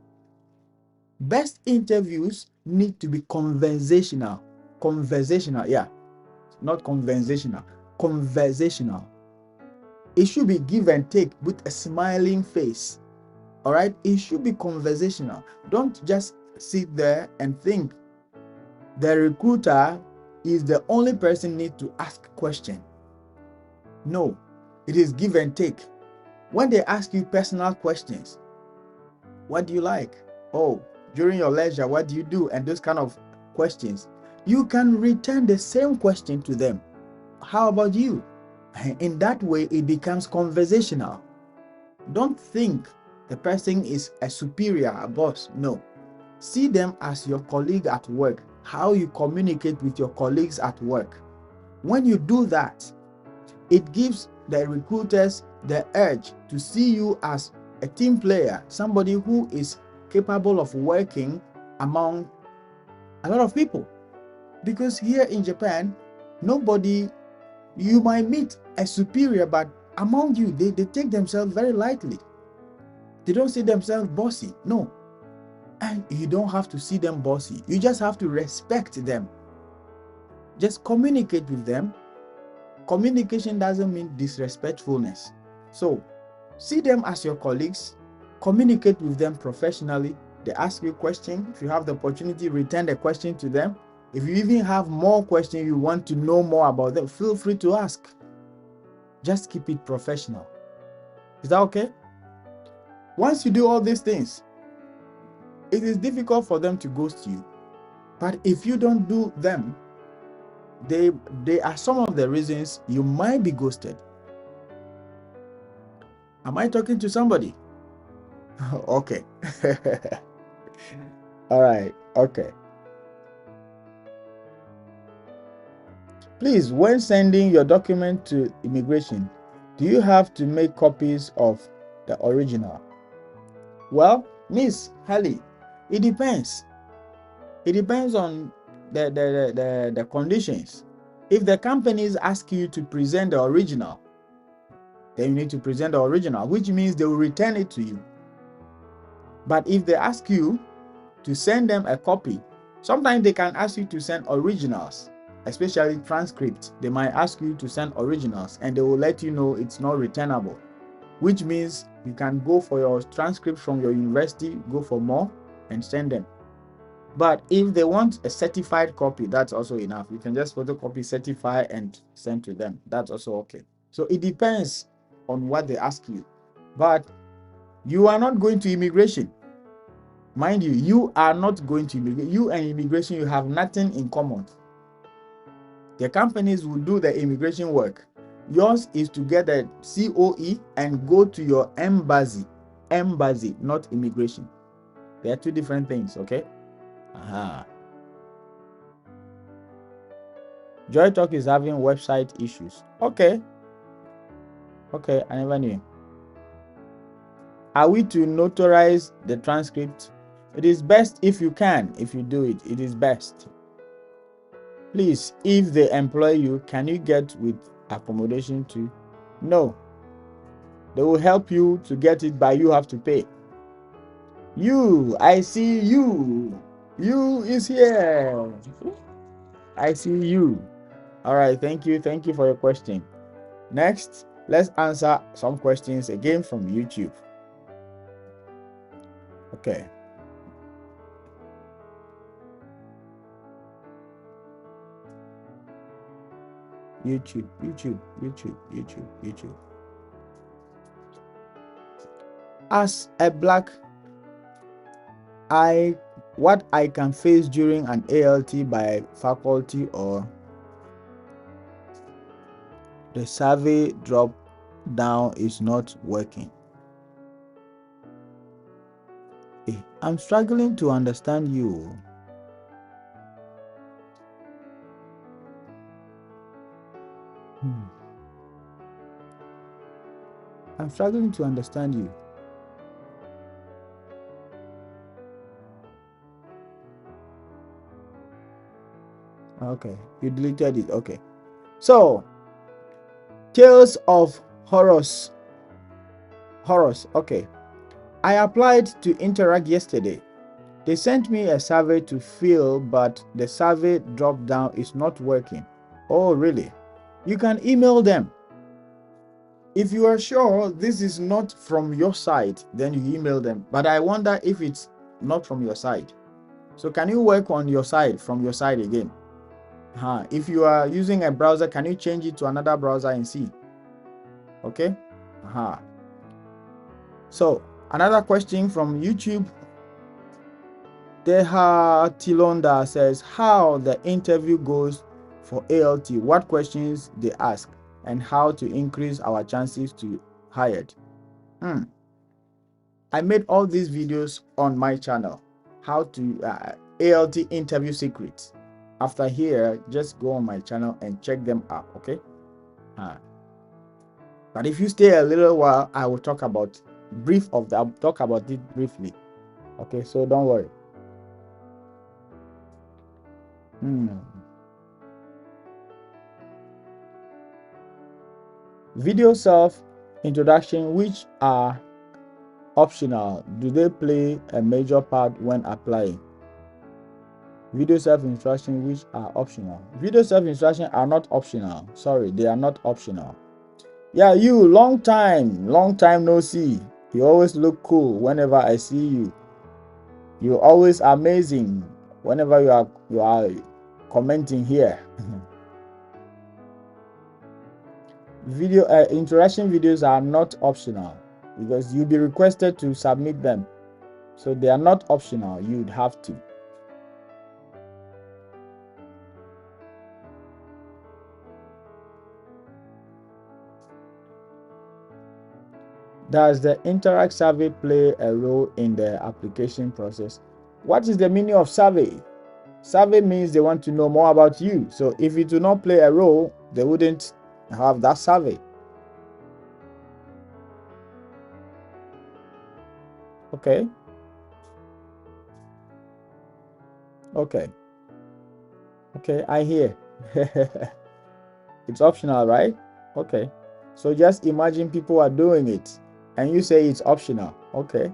Best interviews need to be conversational. Conversational, yeah. Not conversational. Conversational. It should be give and take with a smiling face. All right? It should be conversational. Don't just sit there and think the recruiter is the only person need to ask question. No, it is give and take. When they ask you personal questions, what do you like? Oh, during your leisure, what do you do? And those kind of questions, you can return the same question to them. How about you? In that way, it becomes conversational. Don't think the person is a superior, a boss. No. See them as your colleague at work, how you communicate with your colleagues at work. When you do that, it gives the recruiters the urge to see you as a team player, somebody who is capable of working among a lot of people. Because here in Japan, you might meet a superior, but among you, they take themselves very lightly. They don't see themselves bossy. No. And you don't have to see them bossy. You just have to respect them. Just communicate with them. Communication doesn't mean disrespectfulness. So, see them as your colleagues. Communicate with them professionally. They ask you a question. If you have the opportunity, return the question to them. If you even have more questions you want to know more about them, feel free to ask. Just keep it professional. Is that okay? Once you do all these things, it is difficult for them to ghost you. But if you don't do them, they are some of the reasons you might be ghosted. Am I talking to somebody? Okay. All right. Okay. Please, when sending your document to immigration, do you have to make copies of the original? Well, Miss Hallie, it depends. It depends on the conditions. If the companies ask you to present the original, then you need to present the original, which means they will return it to you. But if they ask you to send them a copy, sometimes they can ask you to send originals, especially transcripts. They might ask you to send originals and they will let you know it's not returnable, which means you can go for your transcripts from your university, go for more and send them. But if they want a certified copy, that's also enough. You can just photocopy, certify, and send to them. That's also okay. So it depends on what they ask you. But you are not going to immigration. Mind you, you are not going to immigration. You and immigration, you have nothing in common. The companies will do the immigration work. Yours is to get a COE and go to your embassy. Embassy, not immigration. They are two different things, okay? Joytalk is having website issues. Okay. Okay, I never knew. Are we to notarize the transcript? It is best if you can. If you do it, it is best. Please, if they employ you, can you get with accommodation too? No. They will help you to get it, but you have to pay. You, I see you. You is here. I see you. All right, thank you. Thank you for your question. Next, let's answer some questions again from YouTube. Okay. YouTube. As a black, I what I can face during an ALT by faculty, or the survey drop down is not working. I'm struggling to understand you. I'm struggling to understand you. Okay, you deleted it. Okay. So, Tales of Horus. Okay. I applied to Interac yesterday. They sent me a survey to fill, but the survey drop down is not working. Oh, really? You can email them. If you are sure this is not from your side, then you email them. But I wonder if it's not from your side. So can you work on your side, from your side again? If you are using a browser, can you change it to another browser and see? Okay. So another question from YouTube. Deha Tilonda says how the interview goes for ALT, what questions they ask, and how to increase our chances to hired. I made all these videos on my channel. How to ALT interview secrets. After here, just go on my channel and check them out. Okay. But if you stay a little while, I will talk about I'll talk about it briefly. Okay, so don't worry. Video self introduction, which are optional, do they play a major part when applying? Video self introduction, which are optional. Video self introduction are not optional. Sorry, they are not optional. Yeah, you, long time no see. You always look cool whenever I see you. You're always amazing whenever you are commenting here. Video interaction videos are not optional because you'll be requested to submit them. So they are not optional. You'd have to. Does the Interac survey play a role in the application process? What is the meaning of survey? Survey means they want to know more about you. So if it do not play a role, they wouldn't have that survey. Okay. Okay, I hear. It's optional, right? Okay. So just imagine people are doing it and you say it's optional. Okay.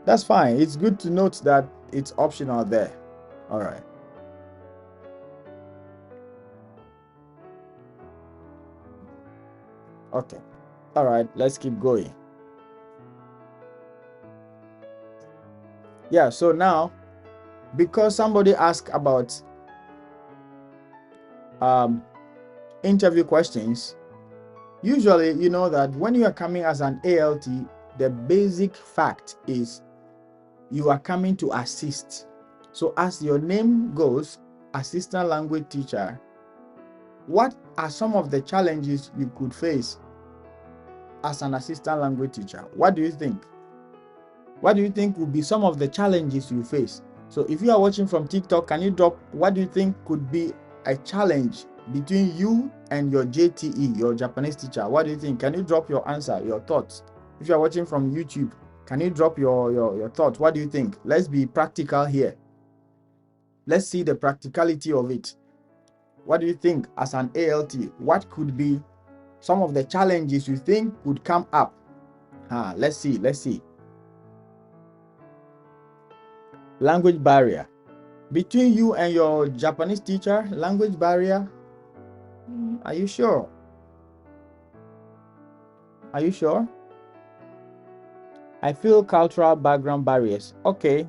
That's fine. It's good to note that it's optional there. All right. Okay. All right. Let's keep going. Yeah. So now, because somebody asked about interview questions, usually you know that when you are coming as an ALT, the basic fact is you are coming to assist. So as your name goes, assistant language teacher, what are some of the challenges you could face as an assistant language teacher? What do you think? What do you think would be some of the challenges you face? So if you are watching from TikTok, can you drop what do you think could be a challenge between you and your JTE, your Japanese teacher? What do you think? Can you drop your answer, your thoughts? If you are watching from YouTube, can you drop your thoughts? What do you think? Let's be practical here. Let's see the practicality of it. What do you think as an ALT? What could be some of the challenges you think would come up? Let's see. Language barrier. Between you and your Japanese teacher, language barrier? Are you sure? Are you sure? I feel cultural background barriers. Okay.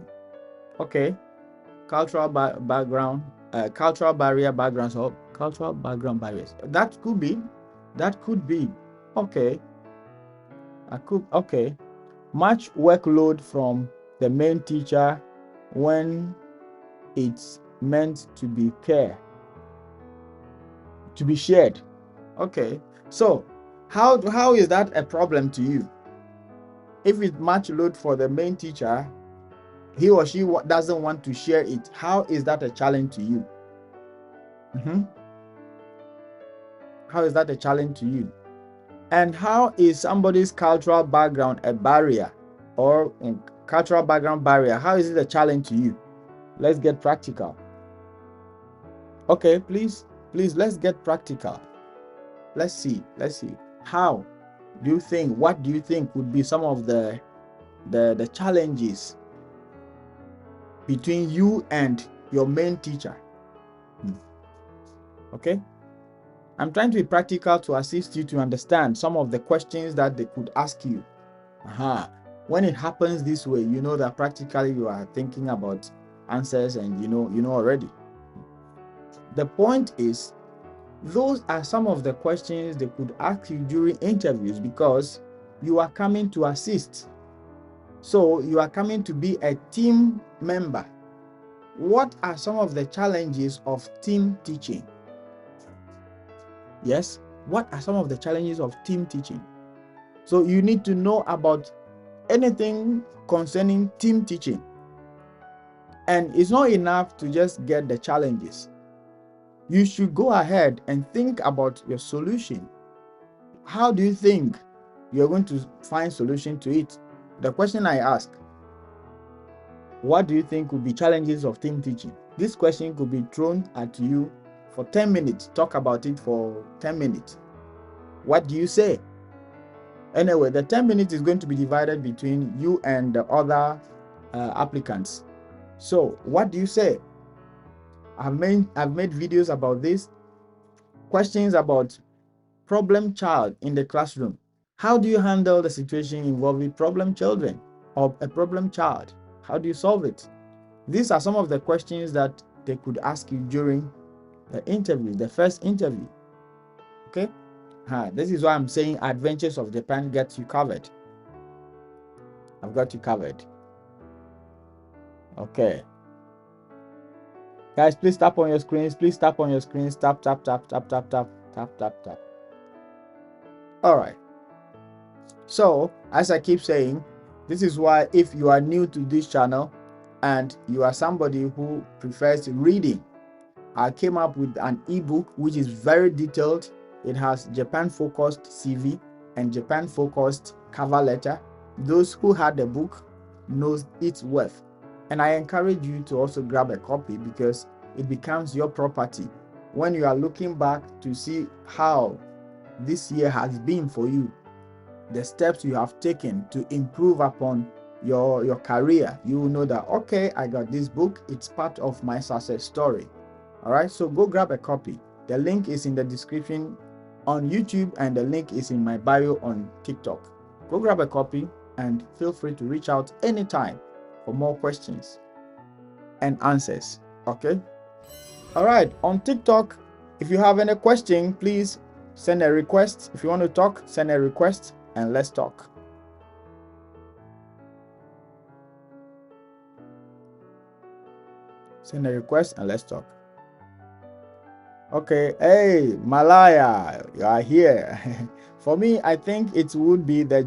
Cultural background, cultural barrier backgrounds, or cultural background barriers. That could be. Okay. Okay. Much workload from the main teacher when it's meant to be shared. Okay, so how is that a problem to you? If it's much load for the main teacher, he or she doesn't want to share it, how is that a challenge to you? How is that a challenge to you? And how is somebody's cultural background a barrier, or cultural background barrier? How is it a challenge to you? Let's get practical. Okay, please, let's get practical. Let's see. How do you think, what do you think would be some of the challenges between you and your main teacher? Okay, I'm trying to be practical to assist you to understand some of the questions that they could ask you. When it happens this way, you know that practically you are thinking about answers, and you know already. The point is, those are some of the questions they could ask you during interviews, because you are coming to assist. So you are coming to be a team member. What are some of the challenges of team teaching? Yes, what are some of the challenges of team teaching? So you need to know about anything concerning team teaching. And it's not enough to just get the challenges. You should go ahead and think about your solution. How do you think you're going to find solution to it? The question I ask, what do you think would be challenges of team teaching? This question could be thrown at you for 10 minutes. Talk about it for 10 minutes. What do you say? Anyway, the 10 minutes is going to be divided between you and the other applicants. So what do you say? I've made videos about this. Questions about problem child in the classroom. How do you handle the situation involving problem children or a problem child? How do you solve it? These are some of the questions that they could ask you during the interview, the first interview. Okay? This is why I'm saying Adventures of Japan gets you covered. I've got you covered. Okay. Guys, please tap on your screens. Please tap on your screens. Tap, tap, tap, tap, tap, tap, tap, tap, tap. All right. So, as I keep saying, this is why if you are new to this channel and you are somebody who prefers reading, I came up with an ebook which is very detailed. It has Japan-focused CV and Japan-focused cover letter. Those who had the book knows its worth. And I encourage you to also grab a copy, because it becomes your property when you are looking back to see how this year has been for you, the steps you have taken to improve upon your career. You will know that, okay, I got this book, it's part of my success story. All right, so go grab a copy. The link is in the description on YouTube, and the link is in my bio on TikTok. Go grab a copy and feel free to reach out anytime for more questions and answers. Okay, all right, on TikTok, if you have any question, please send a request. If you want to talk, send a request and let's talk. Send a request and let's talk. Okay, hey Malaya, you are here. For me, I think it would be the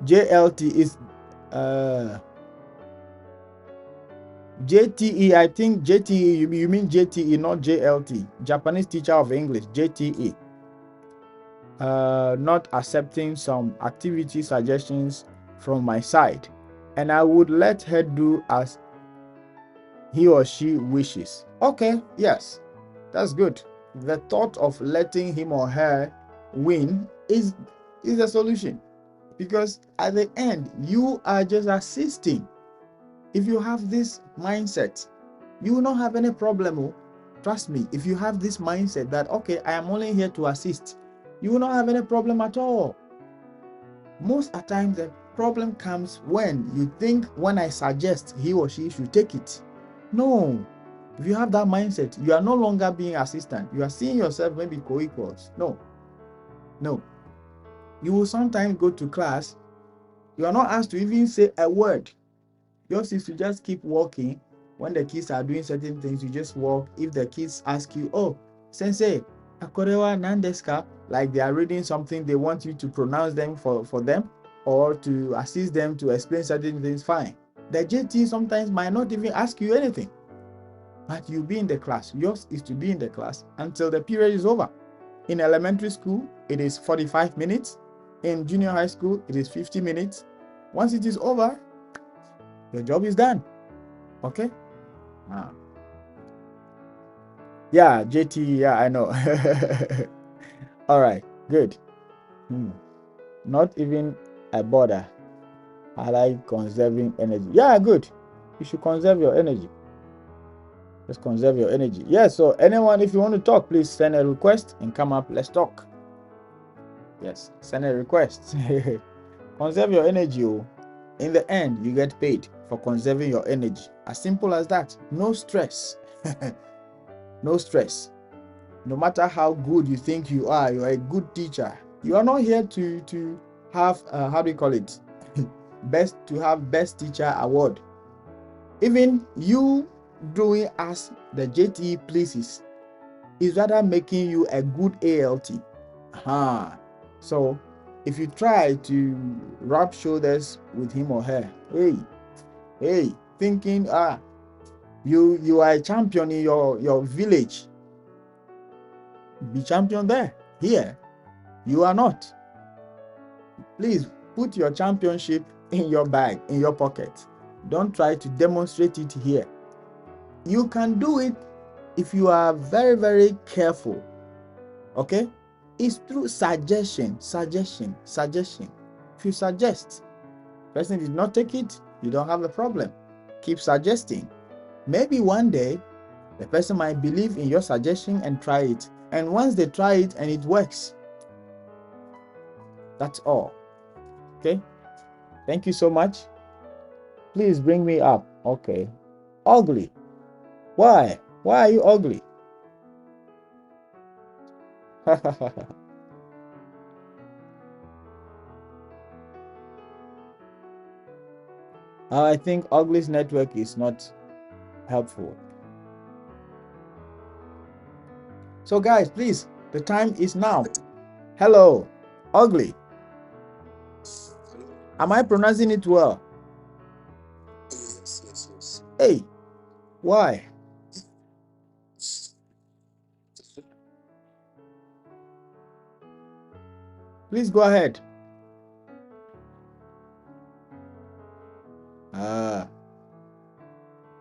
JLT is JTE. I think JTE, you mean JTE, not JLT, Japanese teacher of English, JTE. Not accepting some activity suggestions from my side, and I would let her do as he or she wishes. Okay, yes, that's good. The thought of letting him or her win is a solution, because at the end you are just assisting. If you have this mindset, you will not have any problem. Trust me, if you have this mindset that, okay, I am only here to assist, you will not have any problem at all. Most of the time, the problem comes when you think, when I suggest, he or she should take it. No. If you have that mindset, you are no longer being assistant. You are seeing yourself maybe co-equals. No. You will sometimes go to class, you are not asked to even say a word, Yours is to just keep walking. When the kids are doing certain things, you just walk. If the kids ask you, oh, sensei, akorewa nandeska, like they are reading something, they want you to pronounce them for them or to assist them to explain certain things, fine. The JT sometimes might not even ask you anything, but you'll be in the class. Yours is to be in the class until the period is over. In elementary school, it is 45 minutes. In junior high school, it is 50 minutes. Once it is over, your job is done. Okay? Yeah, JT, yeah, I know. All right, good. Not even a bother. I like conserving energy. Yeah, good. You should conserve your energy. Just conserve your energy. Yeah, so anyone, if you want to talk, please send a request and come up. Let's talk. Yes, send a request. Conserve your energy. In the end, you get paid for conserving your energy. As simple as that. No stress. No stress. No matter how good you think you are a good teacher. You are not here to have how do you call it? best teacher award. Even you doing as the JTE pleases is rather making you a good ALT. So if you try to rub shoulders with him or her, hey, thinking you are a champion in your village, be champion there. Here you are not. Please put your championship in your bag, in your pocket. Don't try to demonstrate it here. You can do it if you are very, very careful. Okay? It's through suggestion. If you suggest, person did not take it, you don't have a problem. Keep suggesting. Maybe one day, the person might believe in your suggestion and try it. And once they try it and it works, that's all. Okay? Thank you so much. Please bring me up. Okay. Ugly. Why? Why are you ugly? I think Ugly's network is not helpful. So guys, please, the time is now. Hello, Ugly. Am I pronouncing it well? Yes. Hey, why? Please go ahead.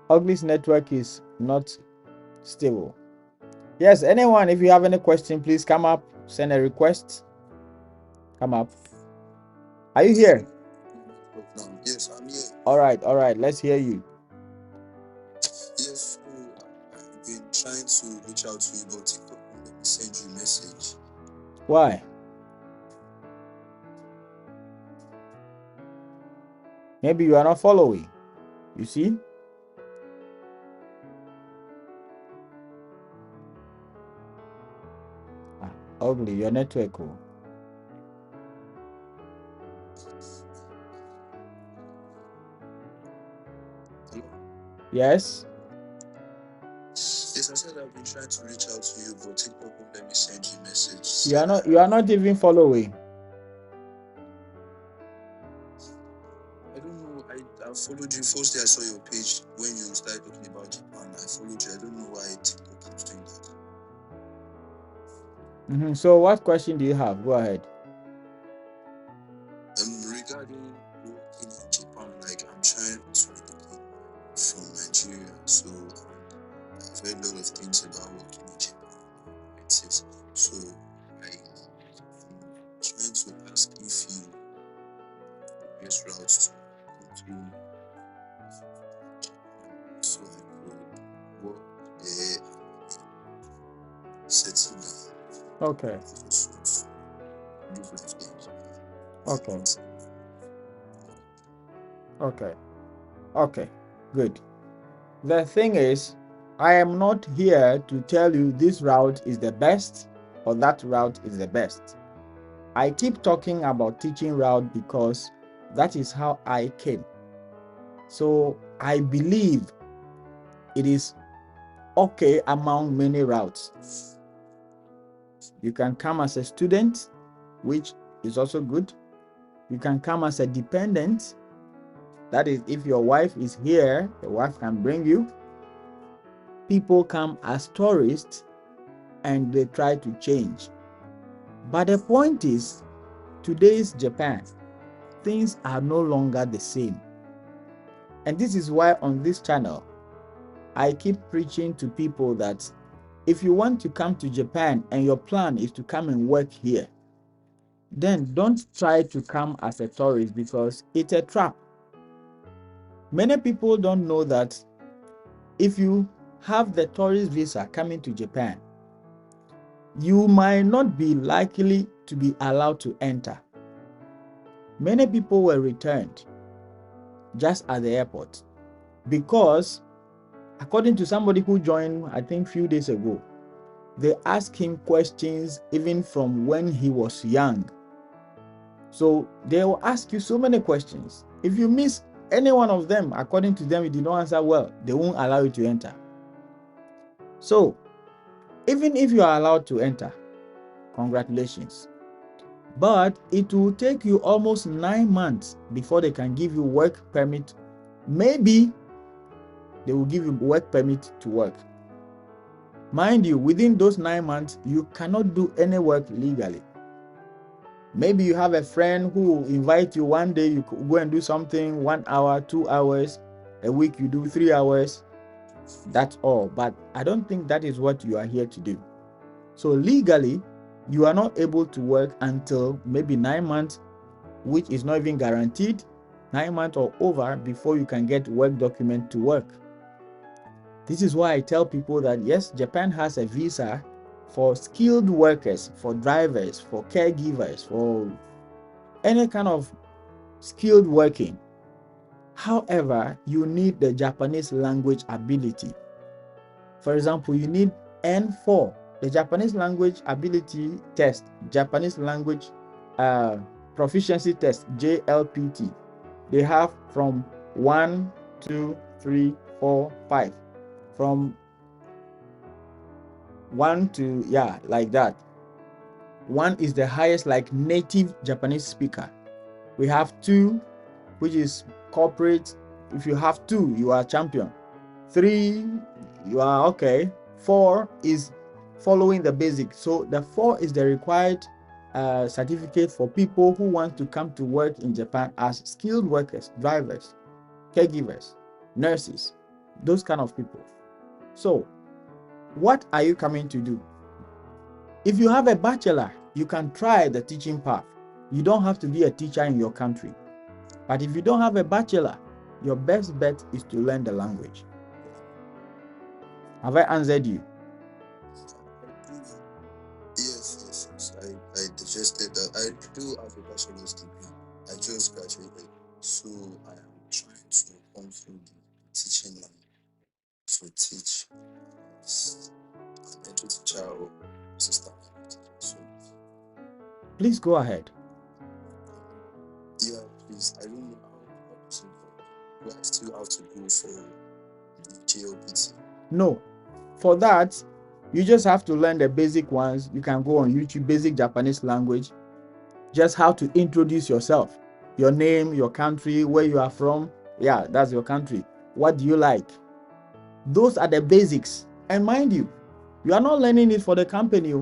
Ugly's network is not stable. Yes, anyone, if you have any question, please come up, send a request. Come up. Are you here?
Yes, I'm here.
All right, let's hear you.
Yes, I've been trying to reach out to you, but let me send you a message.
Why? Maybe you are not following. You see? Ugly, your network.
Hello?
Yes?
Yes, I said I've been trying to reach out to you, but TikTok won't let me send you a message.
You are not even following.
I don't know. I followed you. First day I saw your page when you started talking about Japan. I followed you. I don't know why TikTok keeps doing that.
So what question do you have? Go ahead.
Regarding working in Japan, like I'm trying to relocate from Nigeria, so I've heard a lot of things about working in Japan. So I'm trying to ask if you the best routes to come to Japan, so I could work there and settle down.
Okay. Okay. Good. The thing is, I am not here to tell you this route is the best or that route is the best. I keep talking about teaching route because that is how I came. So I believe it is okay among many routes. You can come as a student, which is also good. You can come as a dependent. That is, if your wife is here, the wife can bring you. People come as tourists and they try to change. But the point is, today's Japan, things are no longer the same. And this is why on this channel, I keep preaching to people that if you want to come to Japan and your plan is to come and work here, then don't try to come as a tourist because it's a trap. Many people don't know that if you have the tourist visa coming to Japan, you might not be likely to be allowed to enter. Many people were returned just at the airport because, according to somebody who joined, I think a few days ago, they asked him questions even from when he was young. So they will ask you so many questions. If you miss any one of them, according to them, you did not answer well, they won't allow you to enter. So even if you are allowed to enter, congratulations. But it will take you almost 9 months before they can give you work permit. Maybe they will give you work permit to work. Mind you, within those 9 months, you cannot do any work legally. Maybe you have a friend who will invite you one day, you could go and do something 1 hour, 2 hours, a week you do 3 hours. That's all. But I don't think that is what you are here to do. So legally, you are not able to work until maybe 9 months, which is not even guaranteed, 9 months or over before you can get work document to work. This is why I tell people that yes, Japan has a visa for skilled workers, for drivers, for caregivers, for any kind of skilled working. However, you need the Japanese language ability. For example, you need N4, the Japanese language ability test, Japanese language proficiency test, JLPT. They have from 1, 2, 3, 4, 5. From 1 to, like that. 1 is the highest, like native Japanese speaker. We have 2, which is corporate. If you have 2, you are champion. 3, you are okay. 4 is following the basic. So the 4 is the required certificate for people who want to come to work in Japan as skilled workers, drivers, caregivers, nurses, those kind of people. So what are you coming to do? If you have a bachelor, you can try the teaching path. You don't have to be a teacher in your country. But if you don't have a bachelor, your best bet is to learn the language. Have I answered you?
Yes. I digested that. I do have a bachelor's degree. I just graduated, so I am trying to come through the teaching line to teach as an entry teacher or assistant teacher. So,
please go ahead.
yeah, please. I don't know how does it work. Do I still have to go for the JLPT?
No. For that, you just have to learn the basic ones. You can go on YouTube, basic Japanese language. Just how to introduce yourself. Your name, your country, where you are from. Yeah, that's your country. What do you like? Those are the basics. And mind you, you are not learning it for the company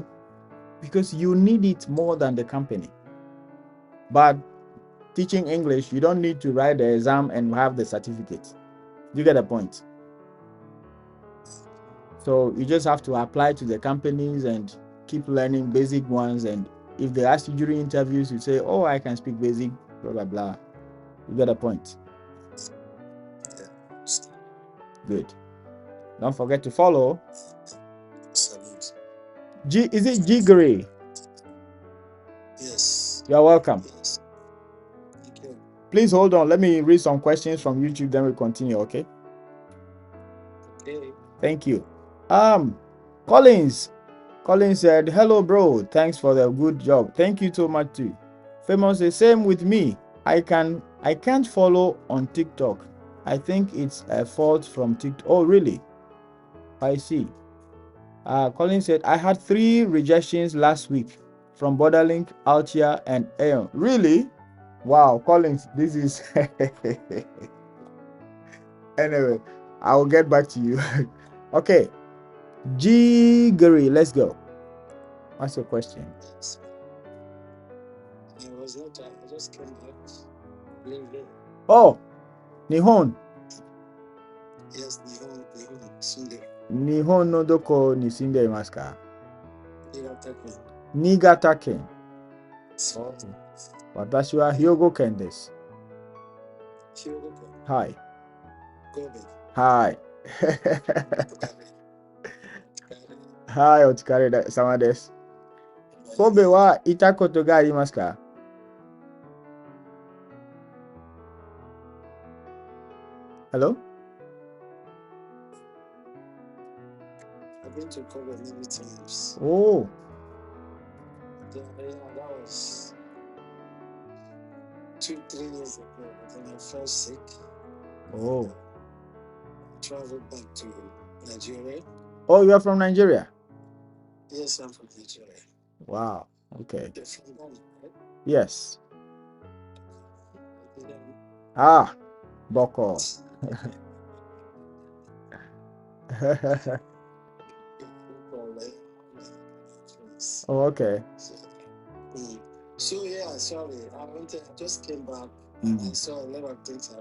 because you need it more than the company. But teaching English, you don't need to write the exam and have the certificate. You get the point? So you just have to apply to the companies and keep learning basic ones. And if they ask you during interviews, you say, oh, I can speak basic, blah, blah, blah. You get the point?
Yeah.
Good. Don't forget to follow.
Salaries.
Is it G Gray?
Yes.
You're welcome.
Yes. Thank you.
Please hold on. Let me read some questions from YouTube, then we continue, okay?
Okay.
Thank you. Collins said, hello bro, thanks for the good job. Thank you so much too. Famous says, same with me. I can't follow on TikTok. I think it's a fault from TikTok. Oh, really? I see. Colin said, I had 3 rejections last week from Borderlink, Altia, and Aeon. Really? Wow, Collins, this is. Anyway, I will get back to you. Okay. Gary, let's go. What's your question?
I was not, I just came back.
Oh, Nihon.
Yes, Nihon, Sunday.
Nihon no doko ni shinde imasu ka?
Niigata-ken.
Niigata-ken. Watashi wa Hyogo-ken desu.
Hyogo-ken.
Hai.
Kobe.
Hai.
Otsukare.
Hai, otsukare sama desu. Kobe wa ita koto ga arimasu ka? Hello?
I've been to Kobe many times.
Oh.
Yeah, that was 2-3 years ago. But then I fell sick.
Oh.
I traveled back to Nigeria.
Oh, you are from Nigeria?
Yes, I'm from Nigeria.
Wow. Okay.
You're from Ghana, right?
Yes.
Yeah.
Ah, Boko. Oh, okay.
So yeah, sorry. I just came back and I saw a lot of things.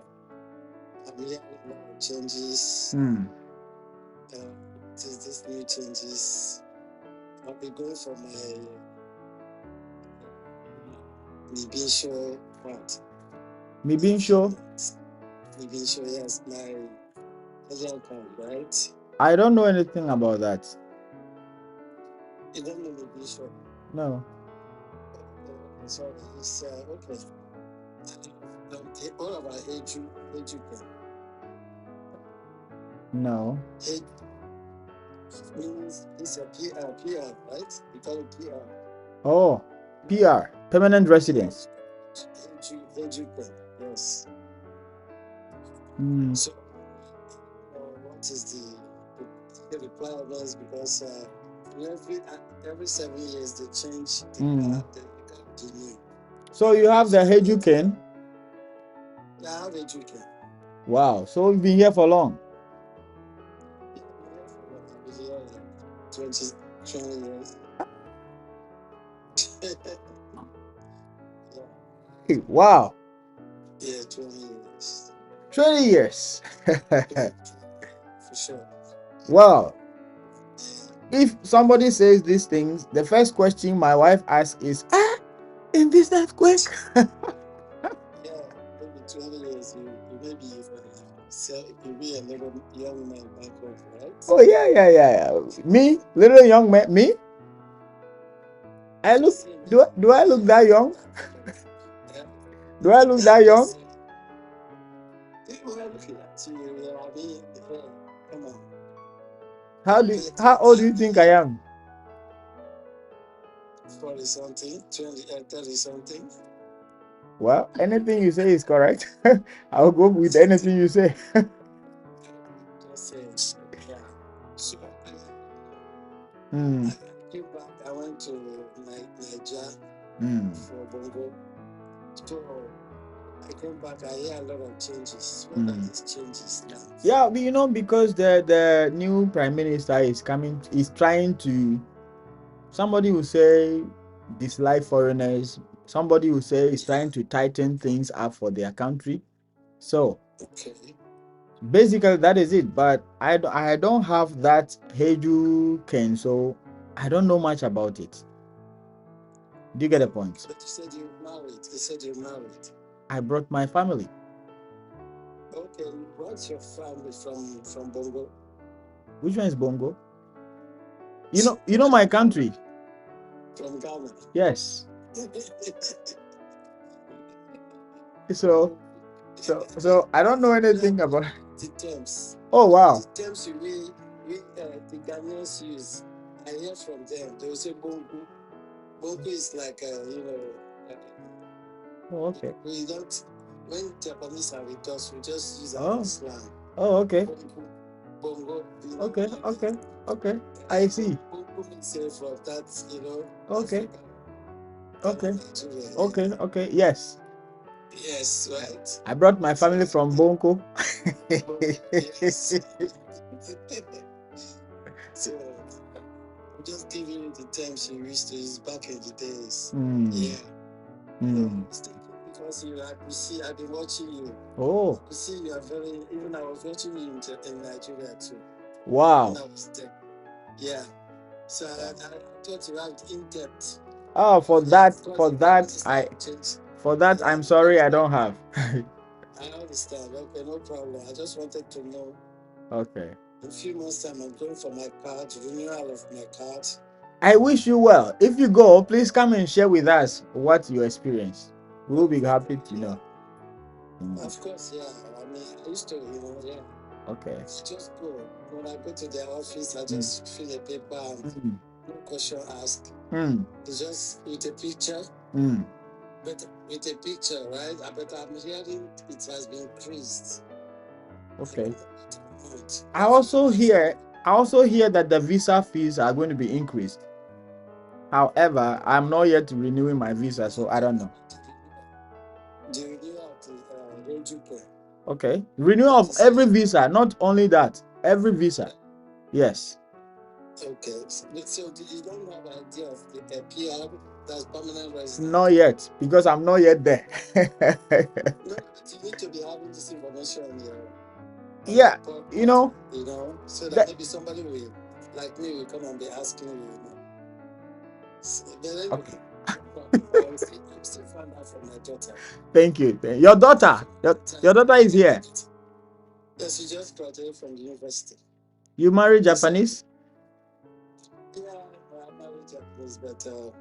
I'm hearing a lot of changes. These new changes. I'll be going for my Mibinsho part.
Mibinsho?
Mibinsho, yes, my Asian card, right?
I don't know anything about that.
You don't know Mibinsho?
No.
Sorry, it's okay. All about Eikaiwa.
No.
It means it's a PR, right? We call it PR.
Oh, PR, permanent residence.
Eikaiwa, yes. So, what is the requirements? Because every 7 years they change the new.
So you have the Hejuken?
Yeah, I have Hejuken.
Wow. So you've been here for long?
Yeah, I've been here for 20 years.
Yeah. Wow.
Yeah, 20 years.
20 years.
For sure.
Wow. If somebody says these things, the first question my wife asks is, in this that quick?
Yeah, maybe 20 years, you maybe you be a little young man back home, right?
Oh, yeah. Me? Little young man? Me? I look, do I look that young? Do I look that young?
People are looking at you, I mean, come on.
How old do you think I am?
40 something, 30 something.
Well, anything you say is correct. I'll go with anything you say.
Just saying, yeah. So, I came back, I went to Nigeria for Bongo. So, I came back, I hear a lot of changes. What are these changes now?
Yeah, because the new prime minister is trying to, somebody will say dislike foreigners, somebody will say he's trying to tighten things up for their country. So basically that is it. But I don't have that Heju Ken, so I don't know much about it. Do you get the point?
But you said you're married.
I brought my family.
Okay, what's your family from Bongo?
Which one is Bongo? You know my country.
From Ghana.
Yes. So I don't know anything about
the terms.
Oh wow.
The terms the Ghanaians use. I hear from them. They will say Bongo. Bongo is like
Oh, okay.
We don't when Japanese are with us, we just use our slang.
Oh, okay.
Bongo.
Okay. I see.
Bongo means from that,
Okay.
Africa,
Okay. Yes.
Yes, right.
I brought my family from Bonko.
Yes. So I'm just giving you the term she used to use back in the days. Yeah. Because I could see, I've been watching you.
Oh.
I could see you are very, even I was watching you in Nigeria too.
Wow.
When I was there. Yeah. So I thought you had in depth.
Oh, for that, I'm sorry, I don't have.
I understand. Okay, no problem. I just wanted to know.
Okay.
In a few months' time, I'm going for my card, renewal of my card.
I wish you well. If you go, please come and share with us what you experience. We'll be happy to know.
Of course, yeah. I mean, I used to, yeah.
Okay.
I just go. When I go to their office, I just fill a paper and no question asked. It's just with a picture. But with a picture, right? But I'm hearing it has been increased.
Okay. I also hear that the visa fees are going to be increased. However, I'm not yet renewing my visa, so I don't know.
The renewal of the Joytalk.
Okay. Renewal of every visa, not only that, every visa. Yes.
Okay. So you don't have an idea of the PR that's permanent resident?
Not yet, because I'm not yet there.
No, but you need to be having this information on your
yeah,
report, so that maybe somebody will, like me, will come and be asking you. So, okay. I'm still find out from my daughter.
Thank you. Your daughter, your daughter is here.
Yes, she just graduated from the university.
You married Japanese?
Yeah, I married Japanese, but that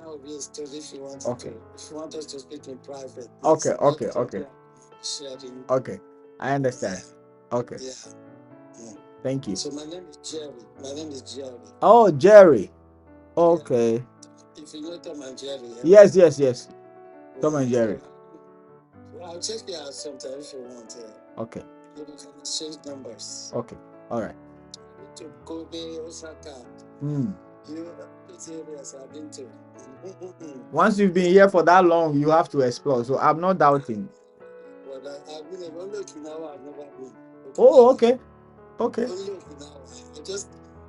would be a story if you want to. If you want us to speak in private.
Okay.
Sharing.
Okay, I understand. Yeah. Okay.
Yeah.
Thank you.
So my name is Jerry.
Oh, Jerry. Okay.
Yeah. If you know Tom and Jerry.
Yes. Tom and Jerry.
I'll check you out sometime if you want.
Okay.
You can exchange numbers.
Okay. All right.
I've been to Kobe, Osaka. Those areas I've been to.
Once you've been here for that long, you have to explore. So I'm not doubting.
Well, I've been only Okinawa. I've never been.
Oh, okay.
Only Okinawa.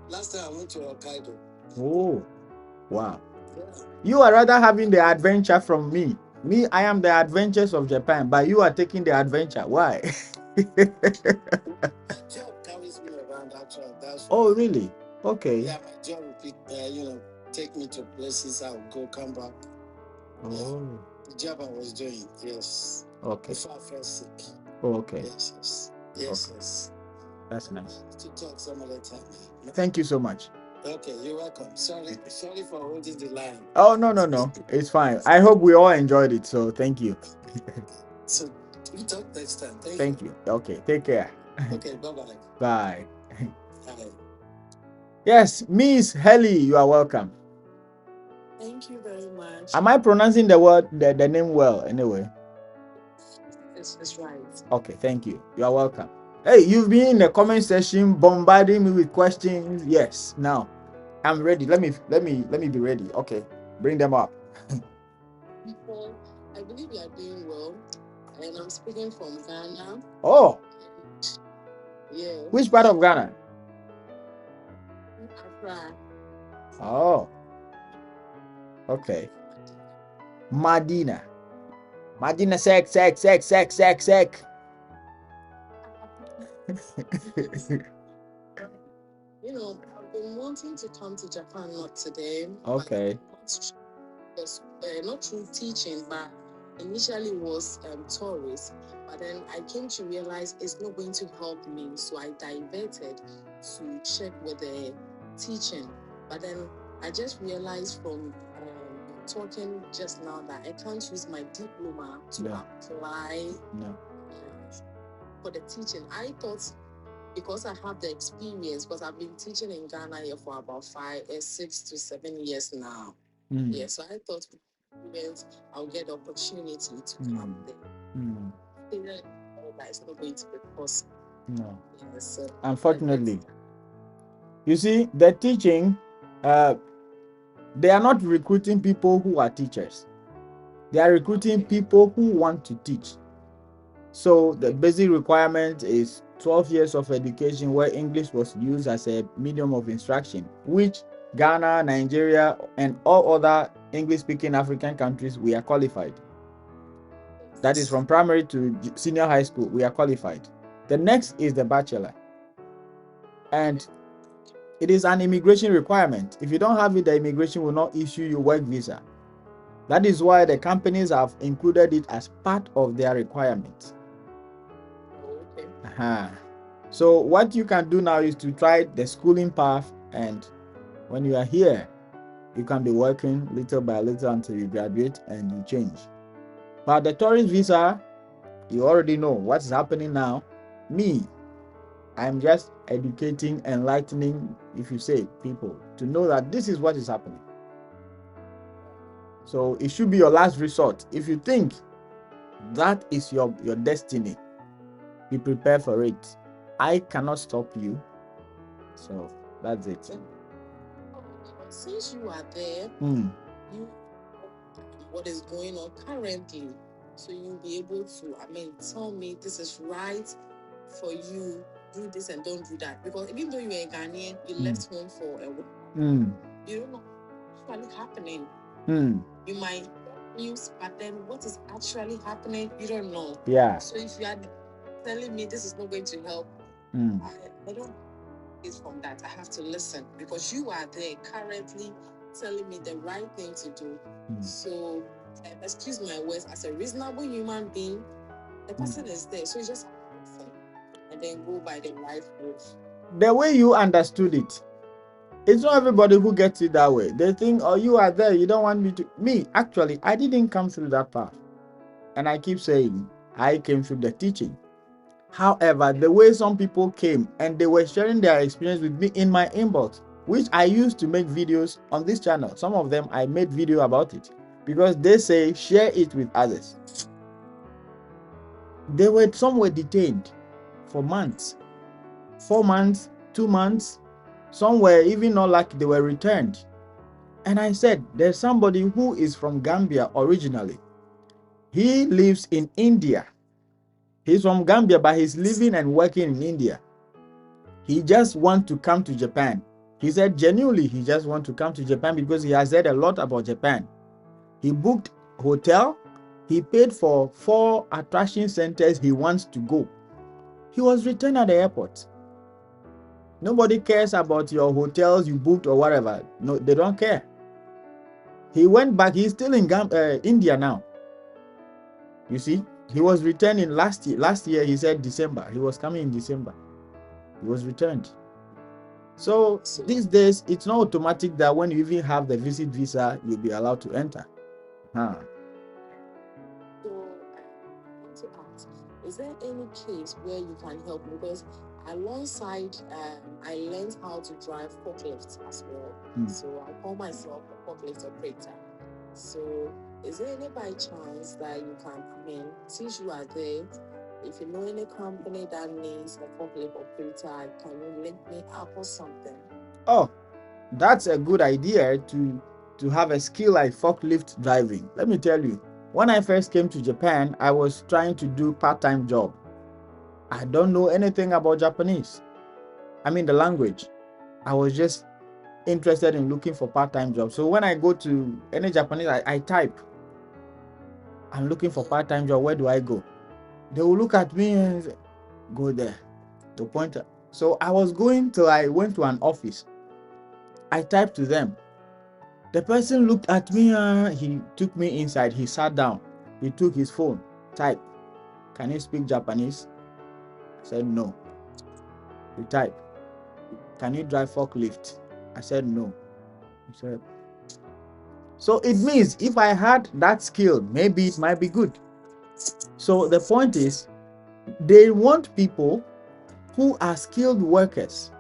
Last time I went to Hokkaido.
Oh, wow.
Yeah.
You are rather having the adventure from me. Me, I am the adventures of Japan, but you are taking the adventure. Why?
Job carries me around actually.
Oh, really? Okay.
Yeah, my job will take me to places I will go, come back.
Oh.
Yeah. The job I was doing, yes.
Okay.
Before I fell sick.
Oh, okay.
Yes.
That's nice.
To talk some other time.
Thank you so much.
Okay, you're welcome. Sorry for holding the line.
Oh, no. It's fine. I hope we all enjoyed it. So thank you.
So we talk next time.
Thank you. Okay. Take care.
Okay, bye-bye.
Bye.
Bye.
Yes, Miss Helly, you are welcome.
Thank you very much.
Am I pronouncing the name well anyway?
It's right.
Okay, thank you. You are welcome. Hey, you've been in the comment section bombarding me with questions. Yes, now I'm ready. Let me be ready. Okay, bring them up.
Well, I believe you are doing well, and I'm speaking from Ghana.
Oh,
yeah.
Which part of Ghana?
Accra.
Oh, okay. Madina, sec.
I've been wanting to come to Japan, not today.
Okay.
Not through teaching, but initially was tourist. But then I came to realize it's not going to help me, so I diverted to check with the teaching. But then I just realized from talking just now that I can't use my diploma to apply for the teaching. I thought, because I have the experience, because I've been teaching in Ghana here for about 6 to 7 years now. Yeah, so I thought experience, I'll get the opportunity to come there. It's not going to be possible.
No.
Yes, so
unfortunately. You see, the teaching, they are not recruiting people who are teachers. They are recruiting people who want to teach. So the basic requirement is 12 years of education where English was used as a medium of instruction, which Ghana, Nigeria, and all other English-speaking African countries, we are qualified. That is from primary to senior high school, we are qualified. The next is the bachelor. And it is an immigration requirement. If you don't have it, the immigration will not issue you work visa. That is why the companies have included it as part of their requirements. So what you can do now is to try the schooling path, and when you are here, you can be working little by little until you graduate and you change. But the tourist visa, you already know what's happening now. Me, I'm just educating, enlightening, if you say, people to know that this is what is happening. So it should be your last resort. If you think that is your destiny, be prepared for it. I cannot stop you. So that's it.
Since you are there, you what is going on currently, so you'll be able to, tell me this is right for you, do this and don't do that. Because even though you're a Ghanaian, you left home for a work. You don't know what's actually happening. You might news, but then what is actually happening, you don't know.
Yeah.
So if you are telling me this is not going to help, I don't is from that. I have to listen because you are there currently telling me the right thing to do. So excuse my words, as a reasonable human being, the person is there. So you just have to listen and then go by the right road.
The way you understood it, it's not everybody who gets it that way. They think, oh, you are there, you don't want me to. Me, actually, I didn't come through that path. And I keep saying, I came through the teaching. However, the way some people came and they were sharing their experience with me in my inbox, which I used to make videos on this channel. Some of them I made video about it because they say share it with others. Some were detained for months, 4 months, 2 months. Some were even not like they were returned. And I said, there's somebody who is from Gambia originally. He lives in India. He's from Gambia, but he's living and working in India. He just wants to come to Japan. He said genuinely he just wants to come to Japan because he has heard a lot about Japan. He booked hotel. He paid for 4 attraction centers he wants to go. He was returned at the airport. Nobody cares about your hotels you booked or whatever. No, they don't care. He went back. He's still in India now. You see, he was returning last year. Last year, he said December. He was coming in December. He was returned. So these days, it's not automatic that when you even have the visit visa, you'll be allowed to enter.
So I want to ask, is there any case where you can help me? Because alongside, I learned how to drive forklifts as well. So I call myself a forklift operator. So is there any by chance that you can, since you are there, if you know any company that needs a forklift operator, can you link me up or something?
Oh, that's a good idea to have a skill like forklift driving. Let me tell you, when I first came to Japan, I was trying to do part-time job. I don't know anything about Japanese. The language. I was just interested in looking for part-time jobs. So when I go to any Japanese, I type, I'm looking for part-time job. Where do I go? They will look at me and say, go there. The pointer. So I was going till I went to an office. I typed to them. The person looked at me. He took me inside. He sat down. He took his phone. Type. Can you speak Japanese? I said no. He typed. Can you drive forklift? I said no. He said. So it means if I had that skill, maybe it might be good. So the point is, they want people who are skilled workers.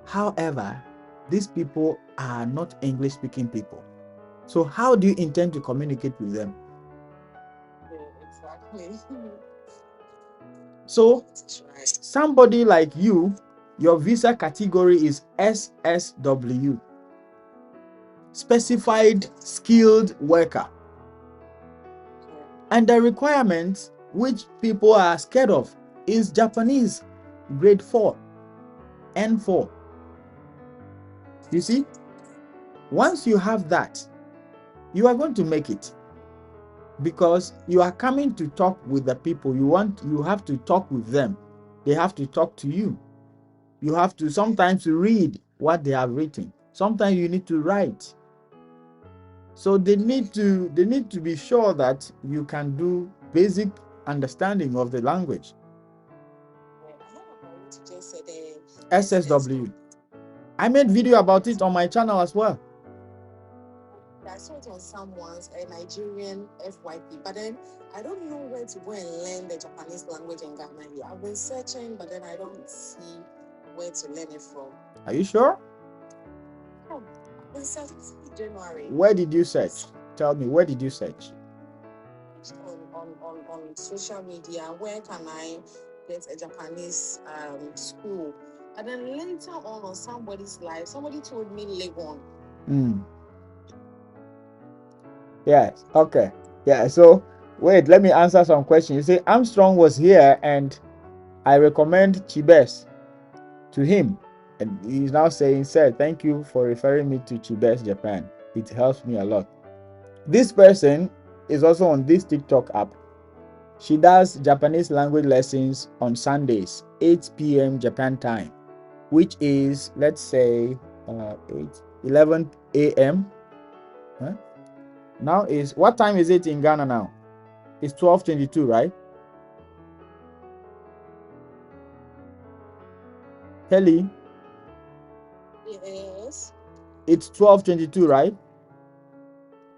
However, these people are not English speaking people. So how do you intend to communicate with them?
Exactly.
So somebody like you, your visa category is SSW, specified skilled worker. And the requirements which people are scared of is Japanese grade 4, N4. You see, once you have that, you are going to make it, because you are coming to talk with the people you have to talk with them. They have to talk to you. You have to sometimes read what they have written. Sometimes you need to write. So they need to be sure that you can do basic understanding of the language. SSW. I made video about it on my channel as well.
I saw it on someone's Nigerian FYP, but then I don't know where to go and learn the Japanese language in Ghana here. I've been searching, but then I don't see where to learn it from.
Are you sure?
Yeah, I've been searching since January.
Where did you search? Tell me, where did you search?
On social media. Where can I get a Japanese school? And then later on somebody's live, somebody told me Legon.
Yes. Okay. Yeah. So wait, let me answer some questions. You say Armstrong was here and I recommend Chibes to him. And he's now saying, sir, thank you for referring me to Chibes Japan. It helps me a lot. This person is also on this TikTok app. She does Japanese language lessons on Sundays, 8 p.m. Japan time, which is, let's say, 11 a.m. Huh? Now is, what time is it in Ghana now? It's 12:22, right? Helly?
Yes.
It's 12:22, right?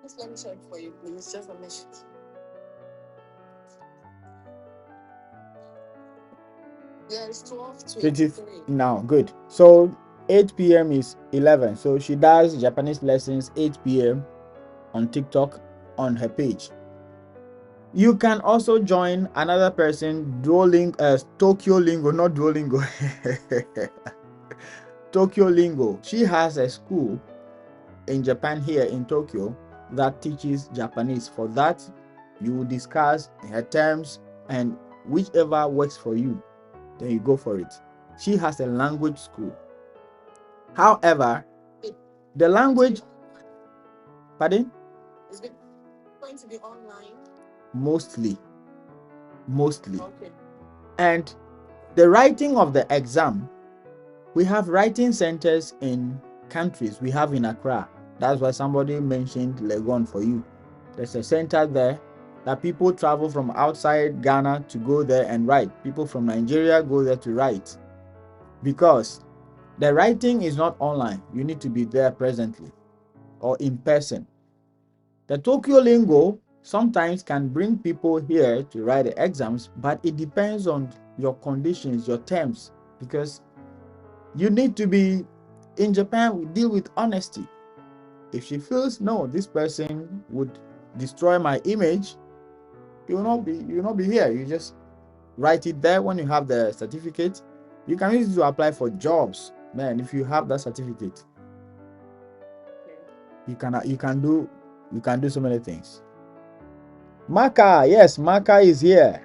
Just let me check for you, please. Just a minute. Yeah, it's 12:23.
Now, good. So 8 p.m. is 11. So she does Japanese lessons 8 p.m. on TikTok on her page. You can also join another person, Tokyo Lingo, not Duolingo. Tokyo Lingo. She has a school in Japan here in Tokyo that teaches Japanese. For that, you will discuss her terms and whichever works for you, then you go for it. She has a language school. However, the language, pardon?
Is it going to be online?
Mostly.
Okay.
And the writing of the exam, we have writing centers in countries. We have in Accra. That's why somebody mentioned Legon for you. There's a center there that people travel from outside Ghana to go there and write. People from Nigeria go there to write, because the writing is not online. You need to be there presently or in person. The Tokyo Lingo sometimes can bring people here to write the exams, but it depends on your conditions, your terms, because you need to be in Japan. We deal with honesty. If she feels, no, this person would destroy my image, you will not be here. You just write it there. When you have the certificate, you can use it to apply for jobs. Man, if you have that certificate, you can do so many things. Maka, yes, Maka is here.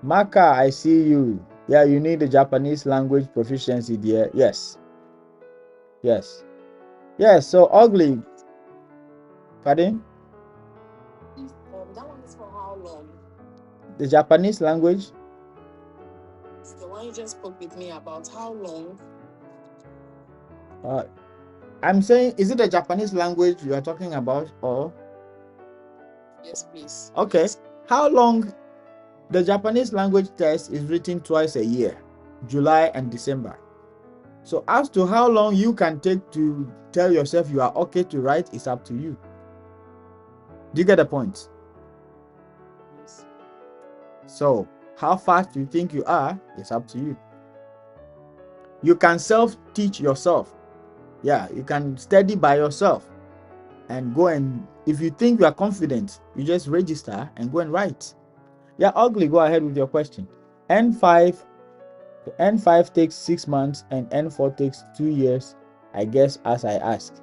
Maka, I see you. Yeah, you need the Japanese language proficiency there. Yes. So ugly. Pardon?
That one is for how long?
The Japanese language?
It's the one you just spoke with me about. How long?
I'm saying, is it the Japanese language you are talking about, or?
Yes, please.
Okay. How long? The Japanese language test is written twice a year, July and December. So as to how long you can take to tell yourself you are okay to write is up to you. Do you get the point?
Yes.
So how fast you think you are is up to you. You can self-teach yourself. Yeah, you can study by yourself. and go and, if you think you are confident, you just register and go and write. Yeah, Ugly, go ahead with your question. N5 takes 6 months and N4 takes 2 years, I guess, as I asked.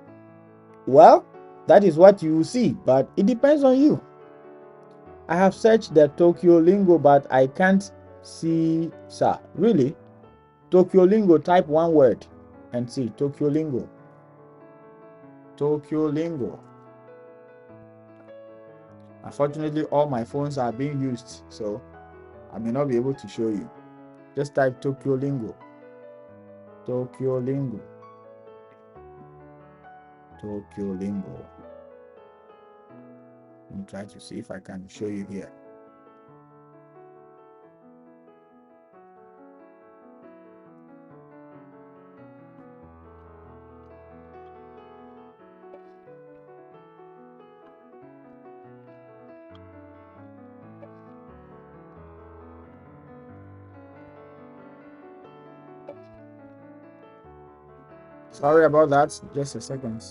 Well, that is what you will see, but it depends on you. I have searched the Tokyo lingo, but I can't see, sir. Really? Tokyo lingo, type one word and see. Tokyo lingo. Tokyo lingo. Unfortunately, all my phones are being used, so I may not be able to show you. Just type Tokyo lingo. Tokyo lingo. Tokyo lingo. Let me try to see if I can show you here. Sorry about that. Just a second.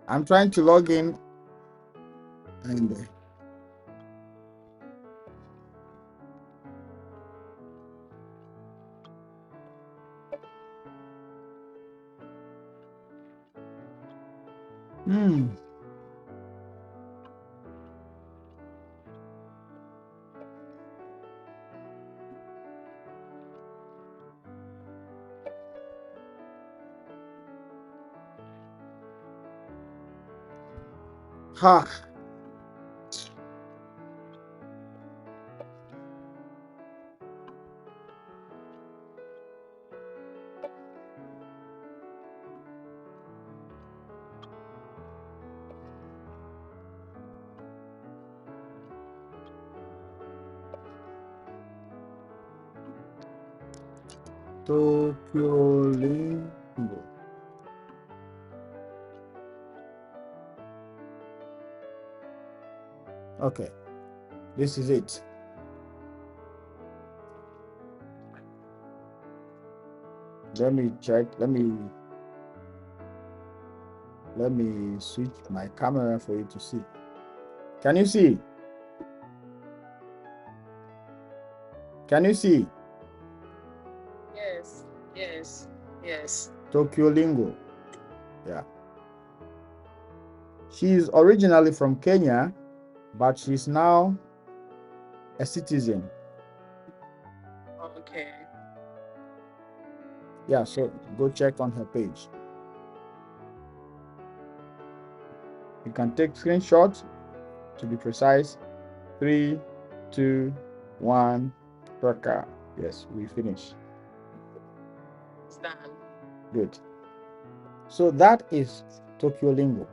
I'm trying to log in and ha. Tokyo lingo. Okay, this is it. Let me check. Let me switch my camera for you to see. Can you see? Can you see?
Yes.
Tokyo lingo. Yeah. She is originally from Kenya, but she's now a citizen.
Okay.
Yeah, so go check on her page. You can take screenshots, to be precise. 3, 2, 1, Raka. Yes, we finish.
It's done.
Good. So that is Tokyo lingo.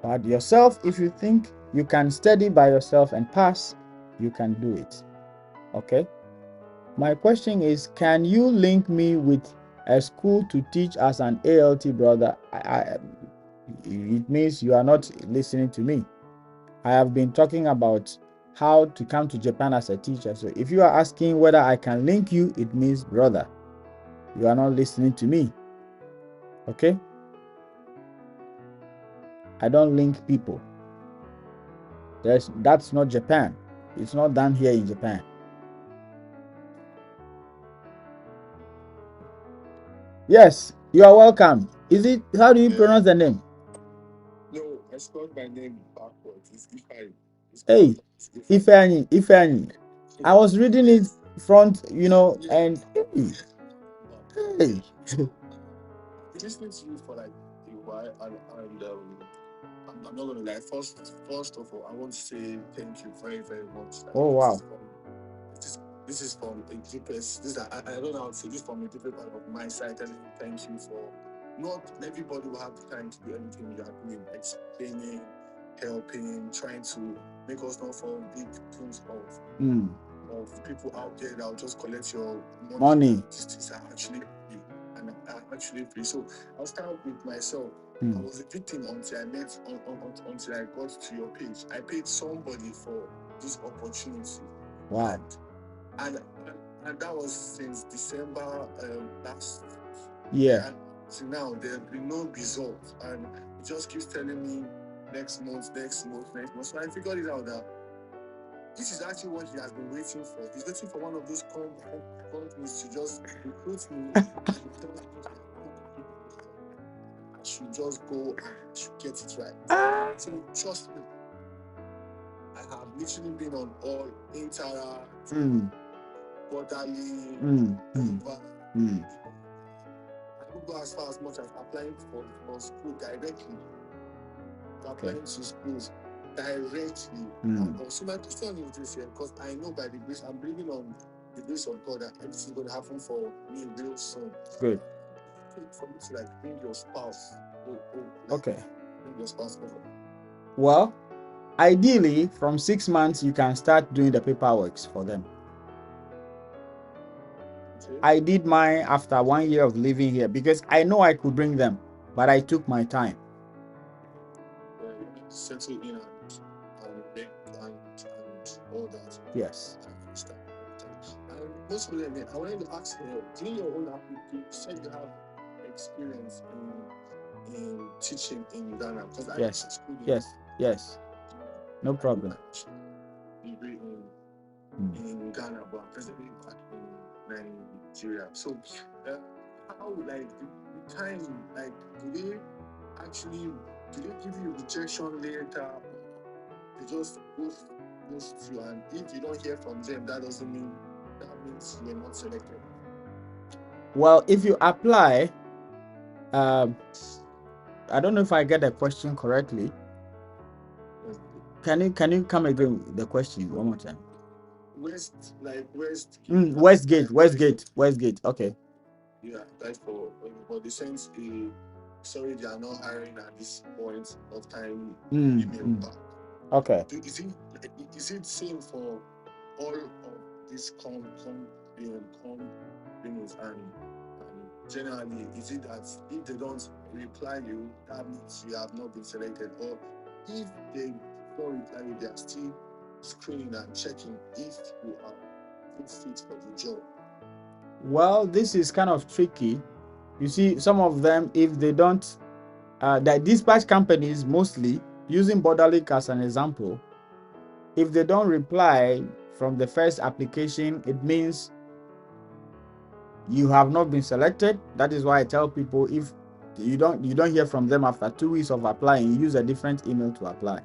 But yourself, if you think you can study by yourself and pass, you can do it. Okay? My question is, can you link me with a school to teach as an ALT brother? It means you are not listening to me. I have been talking about how to come to Japan as a teacher. So if you are asking whether I can link you, it means brother, you are not listening to me. Okay? I don't link people. That's not Japan. It's not done here in Japan. Yes, you are welcome. Is it, how do you pronounce the name?
No, I spelled my name backwards. It's Ifeanyi.
Hey, Ifeanyi. I was reading it front, and hey.
I've been listening to you for like a while, and I'm not gonna lie. First of all, I want to say thank you very, very much.
Oh wow.
This is from a deepest. I don't know how to say this from a deepest part of my side. Telling you thank you for. Not everybody will have the time to do anything you are doing, explaining, helping, trying to make us not fall big pools of people out there that will just collect your money. These are actually free, and I'm actually free. So I'll start with myself. I was a victim until I until I got to your page. I paid somebody for this opportunity.
Wow.
And that was since December last
year.
And till now, there have been no results. And it just keeps telling me next month. So I figured it out that this is actually what he has been waiting for. He's waiting for one of those companies to just recruit me and tell me I should just go and I should get it right. So trust me, I have literally been on all Interac, Borderlink, I don't go as far as much as applying for school directly. Applying to schools directly. So my question is this here, because I know by the grace, I'm believing on the grace of God that everything's going to happen for me real soon.
Good.
For you to like bring your spouse.
Okay.
Bring your spouse over.
Well, ideally, from 6 months, you can start doing the paperwork for them.
Okay.
I did mine after 1 year of living here because I know I could bring them, but I took my time.
Settle in and make and all that.
Yes.
And most of them, I wanted to ask you, during your own application, you said you have experience in teaching in Ghana.
Yes. Yes. No problem.
Degree in Ghana, but I'm presently back in Nigeria. So, how like the time, like, do they give you rejection later? They just ghost you, and if you don't hear from them, that means you're not selected.
Well, if you apply, I don't know if I get the question correctly. Can you come again with the question one more time? Westgate. Okay.
Yeah, that's for the sense sorry they are not hiring at this point of time. Email back.
Okay.
Is it same for all of these companies and generally is it that if they don't reply you, that means you have not been selected, or if they don't reply you, they are still screening and checking if you are good fit for the job?
Well, this is kind of tricky. You see, some of them, if they don't, the dispatch companies mostly, using Borderlink as an example, if they don't reply from the first application, it means you have not been selected. That is why I tell people, if you don't hear from them after 2 weeks of applying, use a different email to apply.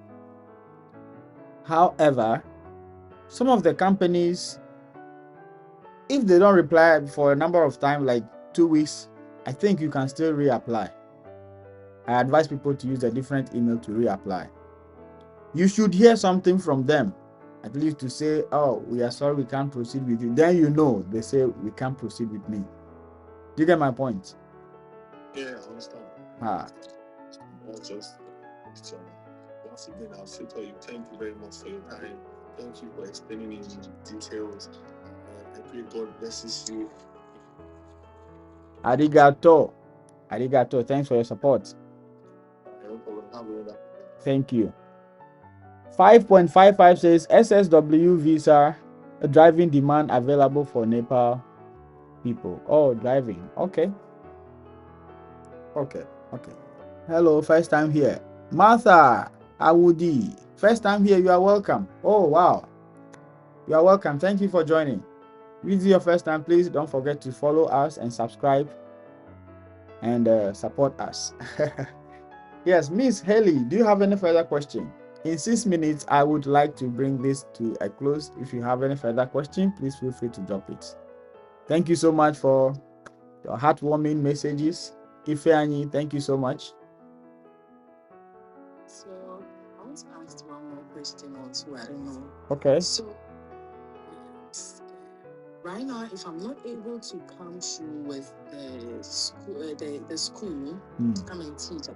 However, some of the companies, if they don't reply for a number of time, like 2 weeks, I think you can still reapply. I advise people to use a different email to reapply. You should hear something from them, at least to say, oh, we are sorry, we can't proceed with you. Then you know they say we can't proceed with me. Do you get my point?
Yeah, I understand. That's just once again, I'll say to you, thank you very much for your time. Thank you for explaining in details. I pray God blesses you.
Arigato. Thanks for your support.
No problem.
Thank you. 5.55 says SSW visa driving demand available for Nepal people. Oh, driving. Okay. Hello, first time here. Martha Awudi, first time here. You are welcome. Oh, wow. You are welcome. Thank you for joining. If this is your first time, please don't forget to follow us and subscribe and support us. Yes, Miss Haley, do you have any further question? In 6 minutes, I would like to bring this to a close. If you have any further question, please feel free to drop it. Thank you so much for your heartwarming messages. Ifeanyi, thank you so much.
So I want to ask one more question or two. I don't know.
Okay.
So right now, if I'm not able to come through with the school to come and teach,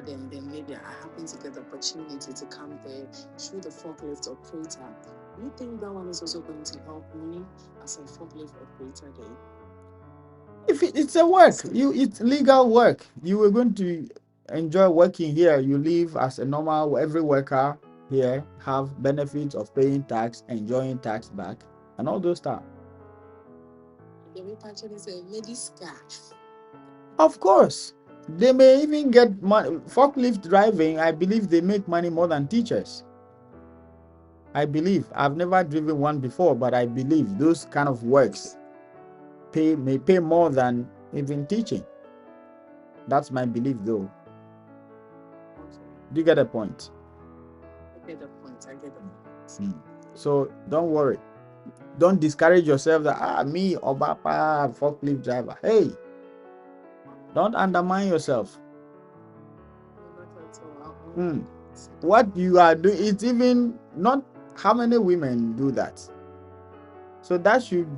then maybe I happen to get the opportunity to come there through the forklift operator. Do you think that one is also going to help me as a forklift operator then?
If it's a work, it's legal work. You are going to enjoy working here. You live as a normal every worker. here have benefits of paying tax, enjoying tax back, and all those stuff. Of course, they may even get money. Forklift driving, I believe they make money more than teachers. I believe. I've never driven one before, but I believe those kind of works may pay more than even teaching. That's my belief, though. Do you get the point?
I get the point.
So don't worry. Don't discourage yourself that me Obapa forklift driver. Hey, don't undermine yourself. What you are doing, it's even not how many women do that. So that should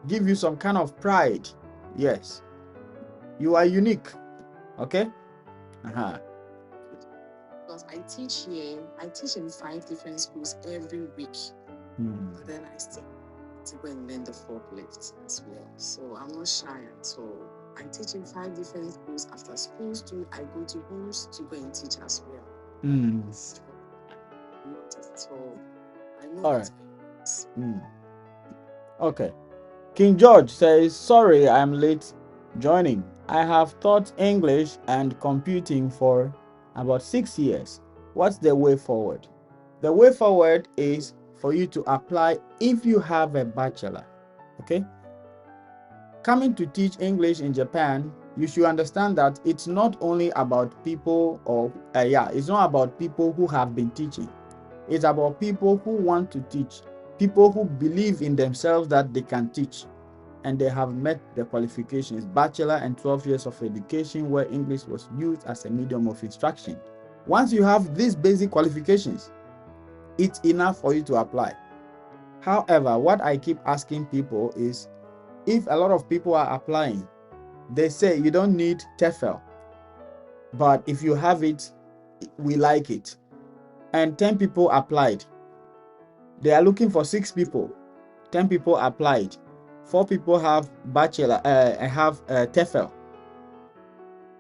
give you some kind of pride. Yes, you are unique. Okay.
Because I teach here, I teach in 5 different schools every week. But then I still to go and learn the forklift as well. So I'm not shy at all. I teach in 5 different schools. After schools too, I go to homes to go and teach as well. So, not at all. I know
all right. Okay. King George says, sorry, I'm late joining. I have taught English and computing for about 6 years. What's the way forward? The way forward is for you to apply if you have a bachelor. Okay? Coming to teach English in Japan, you should understand that it's not only about people it's not about people who have been teaching. It's about people who want to teach, people who believe in themselves that they can teach, and they have met the qualifications, bachelor and 12 years of education where English was used as a medium of instruction. Once you have these basic qualifications, it's enough for you to apply. However, what I keep asking people is, if a lot of people are applying, they say you don't need TEFL, but if you have it, we like it. And 10 people applied. They are looking for 6 people. 10 people applied. 4 people have bachelor, have TEFL.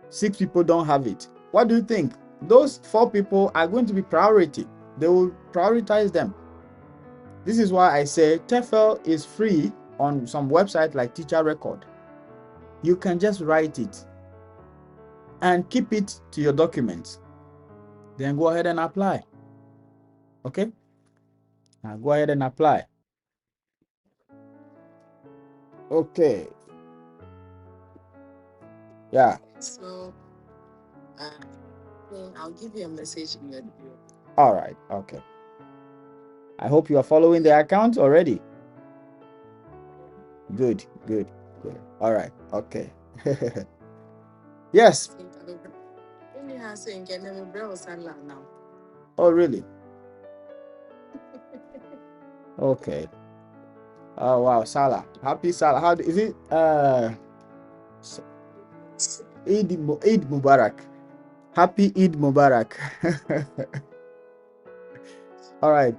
6 people don't have it. What do you think? Those 4 people are going to be priority. They will prioritize them. This is why I say TEFL is free on some website like Teacher Record. You can just write it and keep it to your documents. Then go ahead and apply. Okay? Now go ahead and apply. Okay. Yeah.
So, I'll give you a message in your video.
All right. Okay. I hope you are following the account already. Good. All right. Okay. Yes. Oh, really? Okay. Oh, wow. Salah. Happy Salah. How is it? Eid Mubarak. Happy Eid Mubarak. All right.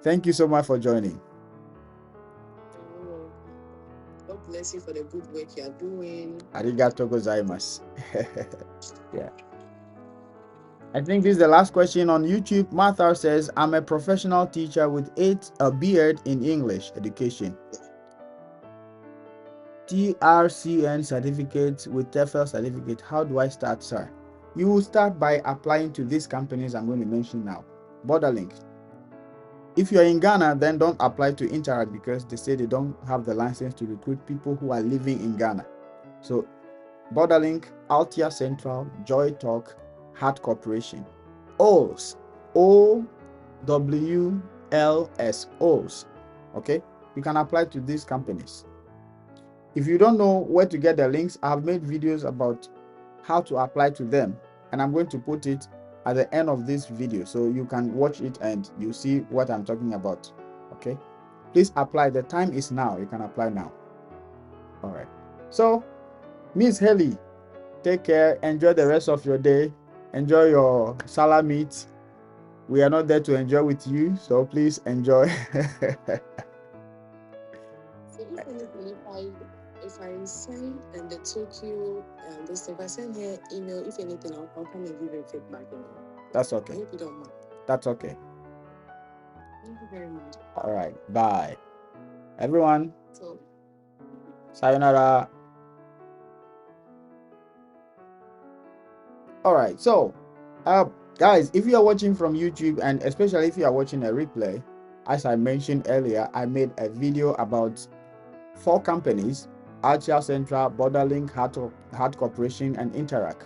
Thank you so much for joining.
God bless you for the good work you are doing.
Arigato gozaimasu. Yeah. I think this is the last question on YouTube. Martha says, I'm a professional teacher with a beard in English education. TRCN certificate with TEFL certificate. How do I start, sir? You will start by applying to these companies I'm going to mention now. Borderlink. If you're in Ghana, then don't apply to Interac because they say they don't have the license to recruit people who are living in Ghana. So Borderlink, Altia Central, Joytalk, Heart Corporation. OWLS. OWLS. OWLS. Okay? You can apply to these companies. If you don't know where to get the links, I've made videos about how to apply to them, and I'm going to put it at the end of this video so you can watch it and you see what I'm talking about. Okay, please apply. The time is now. You can apply now. All right. So Miss Haley, take care. Enjoy the rest of your day. Enjoy your Salah meat. We are not there to enjoy with you, so please enjoy.
If I send and the Tokyo this, if I send her email, if anything, I'll come and give you feedback.
That's okay.
I hope you don't mind.
That's okay.
Thank you very much.
All right. Bye. Everyone.
So,
sayonara. All right. So, guys, if you are watching from YouTube, and especially if you are watching a replay, as I mentioned earlier, I made a video about 4 companies: Altia Central, Borderlink, Heart Corporation, and Interac.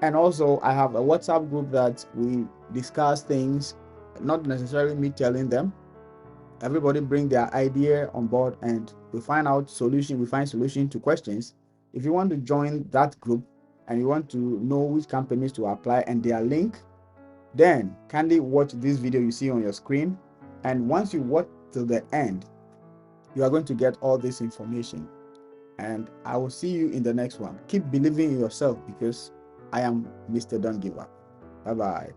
And also, I have a WhatsApp group that we discuss things, not necessarily me telling them. Everybody bring their idea on board, and we find solution to questions. If you want to join that group and you want to know which companies to apply and their link, then kindly watch this video you see on your screen. And once you watch till the end, you are going to get all this information. And I will see you in the next one. Keep believing in yourself, because I am Mr. Don't Give Up. Bye bye.